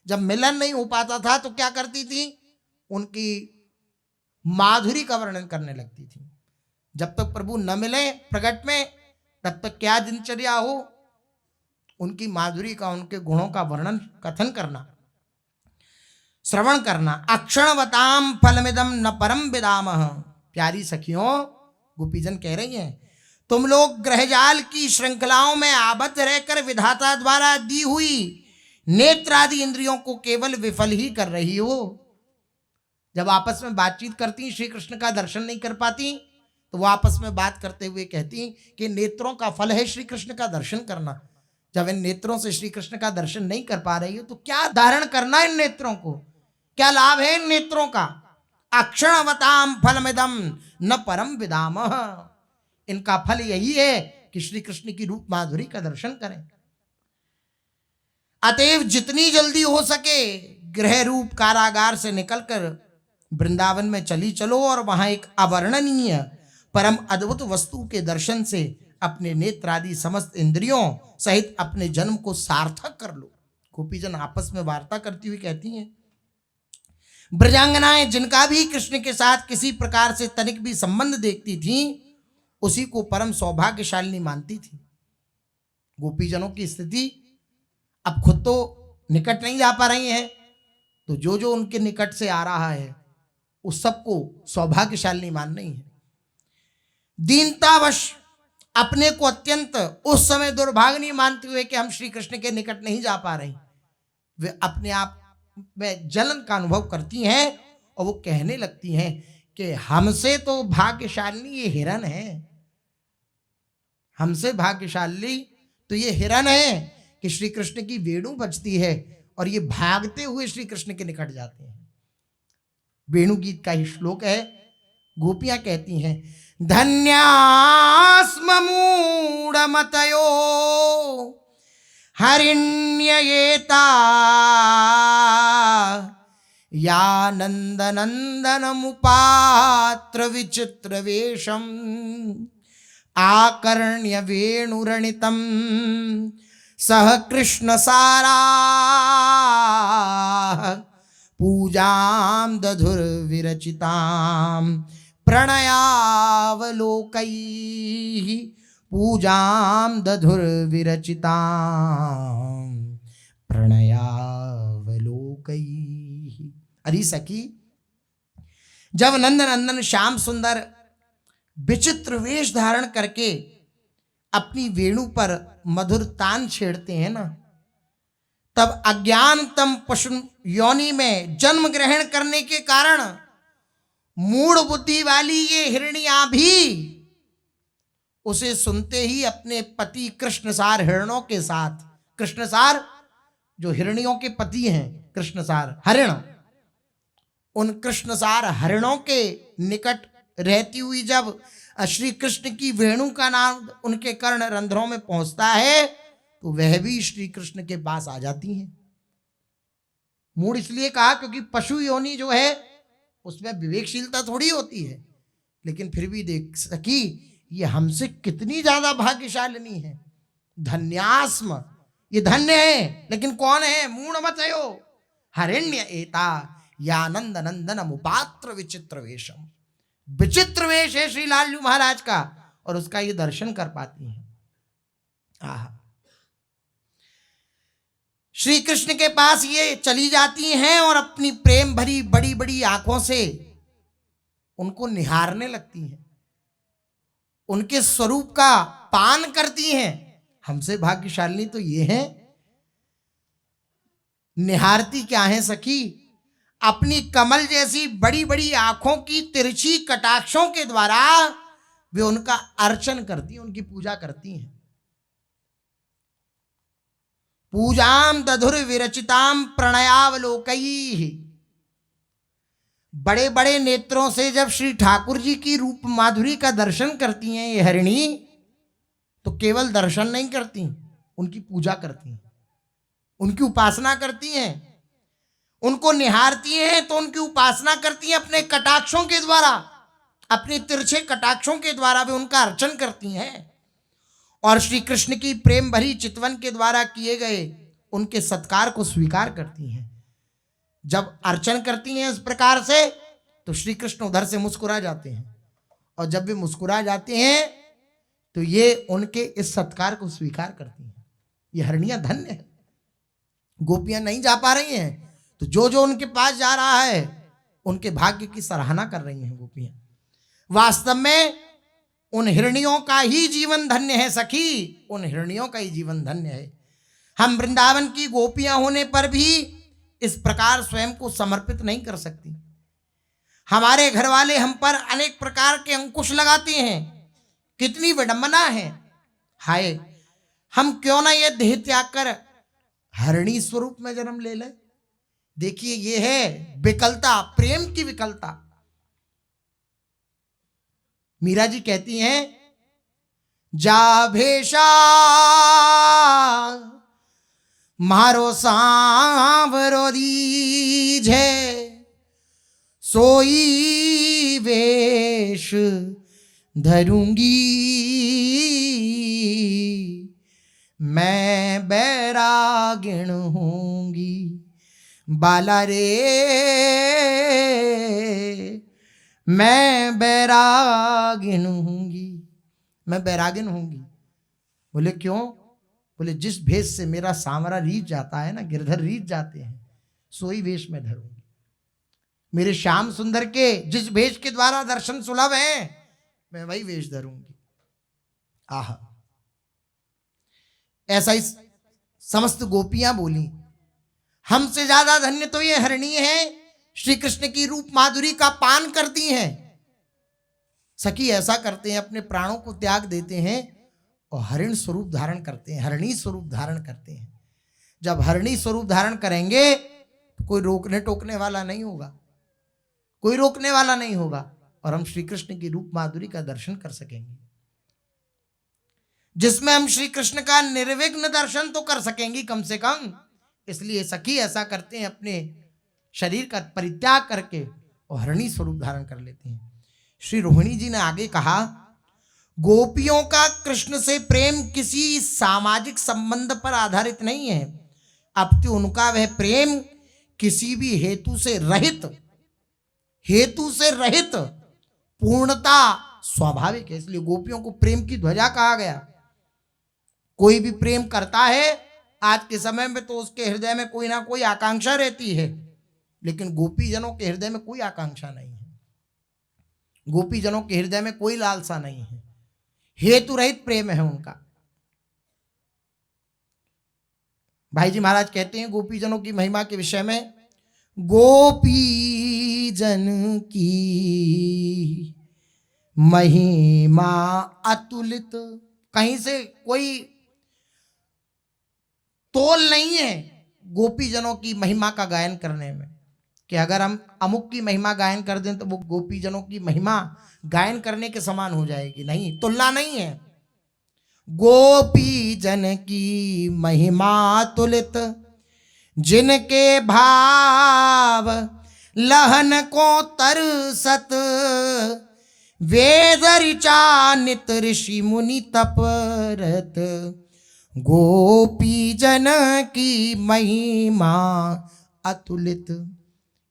[SPEAKER 1] जब मिलन नहीं हो पाता था तो क्या करती थी, उनकी माधुरी का वर्णन करने लगती थी। जब तक प्रभु न मिले प्रकट में, तब तक क्या दिनचर्या हो, उनकी माधुरी का, उनके गुणों का वर्णन कथन करना, श्रवण करना। अक्षणवताम फलमिदम न परम विदामः। प्यारी सखियों, गोपीजन कह रही हैं, तुम लोग ग्रहजाल की श्रृंखलाओं में आबद्ध रहकर विधाता द्वारा दी हुई नेत्रादि इंद्रियों को केवल विफल ही कर रही हो। जब आपस में बातचीत करती श्री कृष्ण का दर्शन नहीं कर पाती, तो वो आपस में बात करते हुए कहती कि नेत्रों का फल है श्री कृष्ण का दर्शन करना। जब इन नेत्रों से श्री कृष्ण का दर्शन नहीं कर पा रही हो तो क्या धारण करना इन नेत्रों को, क्या लाभ है इन नेत्रों का। अक्षणवताम फलमिदम न परम विदामः। इनका फल यही है कि श्री कृष्ण की रूप माधुरी का दर्शन करें। अतएव जितनी जल्दी हो सके गृह रूप कारागार से निकलकर वृंदावन में चली चलो और वहां एक अवर्णनीय परम अद्भुत वस्तु के दर्शन से अपने नेत्रादि समस्त इंद्रियों सहित अपने जन्म को सार्थक कर लो। गोपीजन आपस में वार्ता करती हुई कहती हैं, ब्रजांगनाएं जिनका भी कृष्ण के साथ किसी प्रकार से तनिक भी संबंध देखती थीं, उसी को परम सौभाग्यशालिनी मानती थी। गोपीजनों की स्थिति अब खुद तो निकट नहीं जा पा रही हैं, तो जो जो उनके निकट से आ रहा है उस सबको सौभाग्यशालिनी मान रही है। दीनतावश अपने को अत्यंत उस समय दुर्भाग्यनी मानते हुए कि हम श्री कृष्ण के निकट नहीं जा पा रहे, वे अपने आप में जलन का अनुभव करती हैं और वो कहने लगती हैं कि हमसे तो भाग्यशालिनी ये हिरन है, हमसे भाग्यशाली तो ये हिरन है कि श्री कृष्ण की वेणु बजती है और ये भागते हुए श्री कृष्ण के निकट जाते हैं। वेणु गीत का ही श्लोक है। गोपियां कहती हैं, धन्यास्म मूढ़मतयो हरिण्ययेता या नंदनंदनमुपात्र विचित्र वेशम आकर्ण्य वेणुरणितम सह कृष्ण सारा पूजां दधुर्विरचितां प्रणयावलोकैः पूजां दधुर्विरचितां प्रणयावलोकैः। अरे सखी, जब नंदनंदन श्याम सुंदर विचित्र वेश धारण करके अपनी वेणु पर मधुर तान छेड़ते हैं ना, तब अज्ञानतम पशु योनि में जन्म ग्रहण करने के कारण मूढ़ बुद्धि वाली ये हिरनियां भी उसे सुनते ही अपने पति कृष्णसार हिरणों के साथ, कृष्णसार जो हिरनियों के पति हैं, कृष्णसार हरिण, उन कृष्णसार हरिणों के निकट रहती हुई जब श्री कृष्ण की वेणु का नाम उनके कर्ण रंध्रों में पहुंचता है तो वह भी श्री कृष्ण के पास आ जाती हैं। मूढ़ इसलिए कहा क्योंकि पशु योनि जो है उसमें विवेकशीलता थोड़ी होती है, लेकिन फिर भी देख सकी ये हमसे कितनी ज्यादा भाग्यशालिनी है। धन्यास्म, ये धन्य है, लेकिन कौन है? मूढ़मतयो हरिण्य एता यानंद नंदन मुपात्र विचित्र वेशम। विचित्र वेश है श्री लालजू महाराज का और उसका ये दर्शन कर पाती हैं। आहा, श्री कृष्ण के पास ये चली जाती हैं और अपनी प्रेम भरी बड़ी बड़ी आंखों से उनको निहारने लगती हैं, उनके स्वरूप का पान करती हैं। हमसे भाग्यशालिनी तो ये है। निहारती क्या है सखी? अपनी कमल जैसी बड़ी बड़ी आंखों की तिरछी कटाक्षों के द्वारा वे उनका अर्चन करती हैं, उनकी पूजा करती हैं। पूजाम दधुर विरचिताम प्रणयावलोकैः। बड़े बड़े नेत्रों से जब श्री ठाकुर जी की रूप माधुरी का दर्शन करती हैं ये हरिणी, तो केवल दर्शन नहीं करती, उनकी पूजा करती हैं, उनकी उपासना करती हैं। उनको निहारती हैं तो उनकी उपासना करती हैं अपने कटाक्षों के द्वारा, अपने तिरछे कटाक्षों के द्वारा वे उनका अर्चन करती हैं और श्री कृष्ण की प्रेम भरी चितवन के द्वारा किए गए उनके सत्कार को स्वीकार करती हैं। जब अर्चन करती हैं इस प्रकार से तो श्री कृष्ण उधर से मुस्कुरा जाते हैं, और जब वे मुस्कुरा जाते हैं तो ये उनके इस सत्कार को स्वीकार करती हैं। ये हरणियां धन्य है। गोपियां नहीं जा पा रही हैं तो जो जो उनके पास जा रहा है उनके भाग्य की सराहना कर रही हैं गोपियां। वास्तव में उन हिरणियों का ही जीवन धन्य है सखी, उन हिरणियों का ही जीवन धन्य है। हम वृंदावन की गोपियां होने पर भी इस प्रकार स्वयं को समर्पित नहीं कर सकती। हमारे घर वाले हम पर अनेक प्रकार के अंकुश लगाते हैं, कितनी विडंबना है। हाय, हम क्यों ना ये देह त्याग कर हरिणी स्वरूप में जन्म ले लें। देखिए ये है विकलता, प्रेम की विकलता। मीरा जी कहती हैं, जा भेषा मारो सांवरो दीजे, सोई वेश धरूंगी, मैं बैरागिण होंगी। बाला रे मैं बैरागिन होंगी, मैं बैरागिन होंगी। बोले क्यों? बोले जिस भेष से मेरा सांवरा रीझ जाता है ना, गिरधर रीझ जाते हैं, सोई वेश में धरूंगी। मेरे श्याम सुंदर के जिस भेष के द्वारा दर्शन सुलभ है, मैं वही वेश धरूंगी। आहा, ऐसा ही समस्त गोपियां बोली। हमसे ज्यादा धन्य तो ये हरिणी है, श्री कृष्ण की रूप माधुरी का पान करती हैं। सखी ऐसा करते हैं, अपने प्राणों को त्याग देते हैं और हरिण स्वरूप धारण करते हैं, हरिणी स्वरूप धारण करते हैं। जब हरिणी स्वरूप धारण करेंगे तो कोई रोकने टोकने वाला नहीं होगा, कोई रोकने वाला नहीं होगा, और हम श्री कृष्ण की रूप माधुरी का दर्शन कर सकेंगे, जिसमें हम श्री कृष्ण का निर्विघ्न दर्शन तो कर सकेंगे कम से कम। इसलिए सखी ऐसा करते हैं, अपने शरीर का परित्याग करके और हरिणी स्वरूप धारण कर लेते हैं। श्री रोहिणी जी ने आगे कहा, गोपियों का कृष्ण से प्रेम किसी सामाजिक संबंध पर आधारित नहीं है, अपितु उनका वह प्रेम किसी भी हेतु से रहित पूर्णता स्वाभाविक है। इसलिए गोपियों को प्रेम की ध्वजा कहा गया। कोई भी प्रेम करता है आज के समय में तो उसके हृदय में कोई ना कोई आकांक्षा रहती है, लेकिन गोपीजनों के हृदय में कोई आकांक्षा नहीं है, गोपीजनों के हृदय में कोई लालसा नहीं है, हेतु रहित प्रेम है उनका। भाई जी महाराज कहते हैं गोपीजनों की महिमा के विषय में, गोपीजन की महिमा अतुलित, कहीं से कोई तोल नहीं है गोपीजनों की महिमा का गायन करने में, कि अगर हम अमुक की महिमा गायन कर दें तो वो गोपीजनों की महिमा गायन करने के समान हो जाएगी। नहीं, तुलना नहीं है। गोपीजन की महिमा तुलित, जिनके भाव लहन को तरसत, वेद ऋचा नित ऋषि मुनि तपरत, गोपीजन की महिमा अतुलित।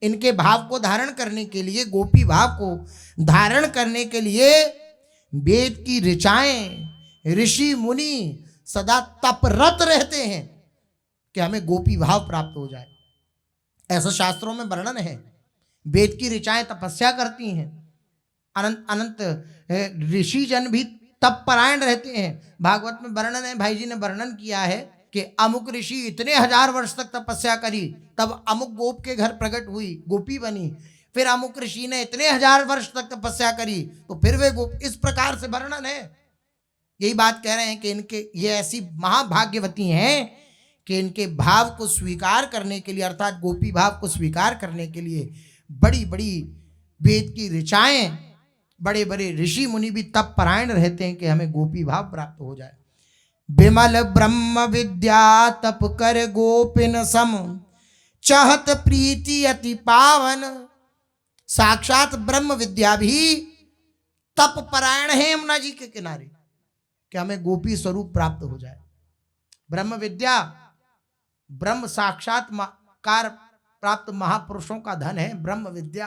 [SPEAKER 1] इनके भाव को धारण करने के लिए, गोपी भाव को धारण करने के लिए वेद की ऋचाएं, ऋषि मुनि सदा तपरत रहते हैं कि हमें गोपी भाव प्राप्त हो जाए। ऐसा शास्त्रों में वर्णन है। वेद की ऋचाएं तपस्या करती हैं, अनंत अनंत ऋषि जन भी तप परायण रहते हैं। भागवत में वर्णन है, भाई जी ने वर्णन किया है कि अमुक ऋषि इतने हजार वर्ष तक तपस्या करी, तब अमुक गोप के घर प्रकट हुई, गोपी बनी। फिर अमुक ऋषि ने इतने हजार वर्ष तक तपस्या करी तो फिर वे गोप। इस प्रकार से वर्णन है। यही बात कह रहे हैं कि इनके ये ऐसी महाभाग्यवती हैं कि इनके भाव को स्वीकार करने के लिए, अर्थात गोपी भाव को स्वीकार करने के लिए बड़ी बड़ी वेद की ऋचाएं, बड़े बड़े ऋषि मुनि भी तप परायण रहते हैं कि हमें गोपी भाव प्राप्त हो जाए। विमल ब्रह्म विद्या तप कर गोपिन सम, चाहत प्रीति अति पावन। साक्षात ब्रह्म विद्या भी तप परायण है यमुना जी के किनारे कि हमें गोपी स्वरूप प्राप्त हो जाए। ब्रह्म विद्या ब्रह्म साक्षात्कार प्राप्त महापुरुषों का धन है ब्रह्म विद्या।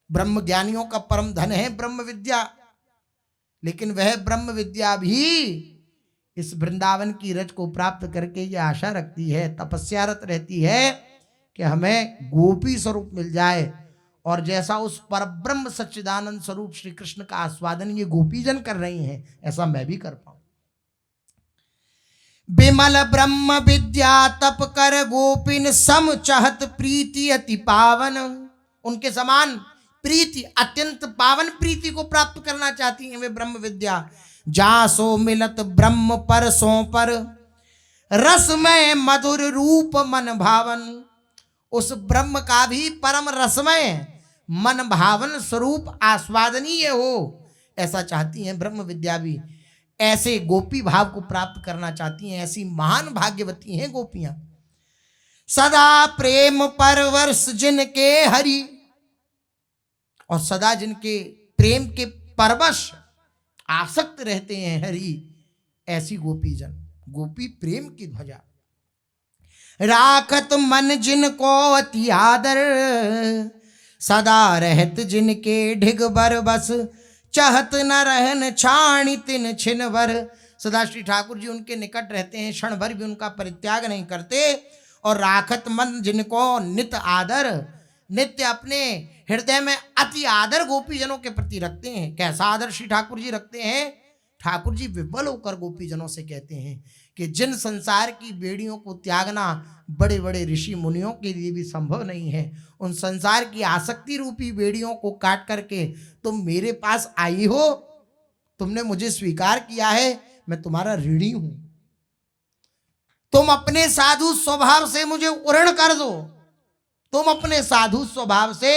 [SPEAKER 1] ब्रह्म ज्ञानियों का परम धन है ब्रह्म विद्या। लेकिन वह ब्रह्म विद्या भी इस वृंदावन की रज को प्राप्त करके ये आशा रखती है, तपस्यारत रहती है कि हमें गोपी स्वरूप मिल जाए। और जैसा उस परब्रह्म सच्चिदानंद स्वरूप श्री कृष्ण का आस्वादन ये गोपीजन कर रही हैं, ऐसा मैं भी कर पाऊं। विमल ब्रह्म विद्या तप कर गोपिन सम, चाहत प्रीति अति पावन। उनके समान प्रीति, अत्यंत पावन प्रीति को प्राप्त करना चाहती हैं वे ब्रह्म विद्या। जा सो मिलत ब्रह्म पर सो पर, रसमय मधुर रूप मन भावन। उस ब्रह्म का भी परम रसमय मन भावन स्वरूप आस्वादनीय हो, ऐसा चाहती हैं ब्रह्म विद्या भी। ऐसे गोपी भाव को प्राप्त करना चाहती हैं, ऐसी महान भाग्यवती हैं गोपियां। सदा प्रेम परवश जिनके हरि, और सदा जिनके प्रेम के परवश आसक्त रहते हैं हरि, ऐसी गोपीजन। गोपी प्रेम की ध्वजा। राखत मन जिनको अति आदर, सदा रहत जिनके ढिगबर बस, चाहत न रहन छाणी तिन छिन भर। सदा श्री ठाकुर जी उनके निकट रहते हैं, क्षण भर भी उनका परित्याग नहीं करते। और राखत मन जिनको नित आदर, नित्य अपने हृदय में अति आदर गोपीजनों के प्रति रखते हैं। कैसा आदर श्री ठाकुर जी रखते हैं? ठाकुर जी विह्वल होकर गोपीजनों से कहते हैं कि जिन संसार की बेड़ियों को त्यागना बड़े बड़े ऋषि मुनियों के लिए भी संभव नहीं है, उन संसार की आसक्ति रूपी बेड़ियों को काट करके तुम मेरे पास आई हो, तुमने मुझे स्वीकार किया है, मैं तुम्हारा ऋणी हूं। तुम अपने साधु स्वभाव से मुझे उऋण कर दो, तुम अपने साधु स्वभाव से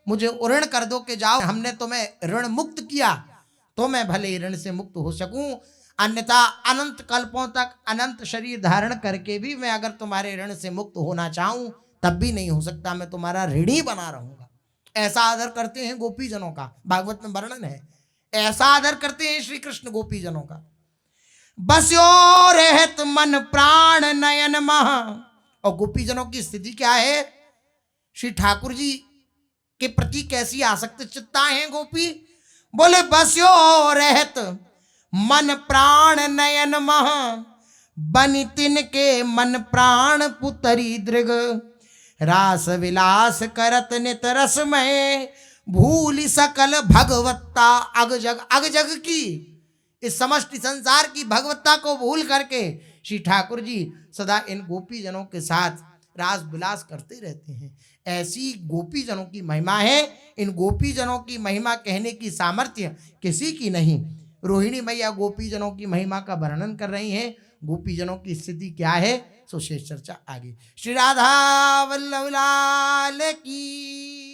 [SPEAKER 1] मुझे उऋण कर दो कि जाओ हमने तुम्हें ऋण मुक्त किया तो मैं भले ऋण से मुक्त हो सकूं, अन्यथा अनंत कल्पों तक अनंत शरीर धारण करके भी मैं अगर तुम्हारे ऋण से मुक्त होना चाहूं तब भी नहीं हो सकता, मैं तुम्हारा ऋणी बना रहूंगा। ऐसा आदर करते हैं गोपीजनों का, भागवत में वर्णन है। ऐसा आदर करते हैं श्री कृष्ण गोपीजनों का। बस्यो रहत मन प्राण नयन मह। और गोपीजनों की स्थिति क्या है? श्री ठाकुर जी के प्रति कैसी आसक्त चित्ता हैं गोपी? बोले बस्यो रहत मन प्राण नयन मह, बनि तिन के मन प्राण पुतरी दृग। रास विलास करत नित रसमय, भूल सकल भगवत्ता अग जग। अग जग की इस समष्टि संसार की भगवत्ता को भूल करके श्री ठाकुर जी सदा इन गोपीजनों के साथ रास विलास करते रहते हैं। ऐसी गोपीजनों की महिमा है। इन गोपीजनों की महिमा कहने की सामर्थ्य किसी की नहीं। रोहिणी मैया गोपीजनों की महिमा का वर्णन कर रही हैं। गोपीजनों की स्थिति क्या है, सो शेष चर्चा आगे। श्री राधा वल्लभ लाल की।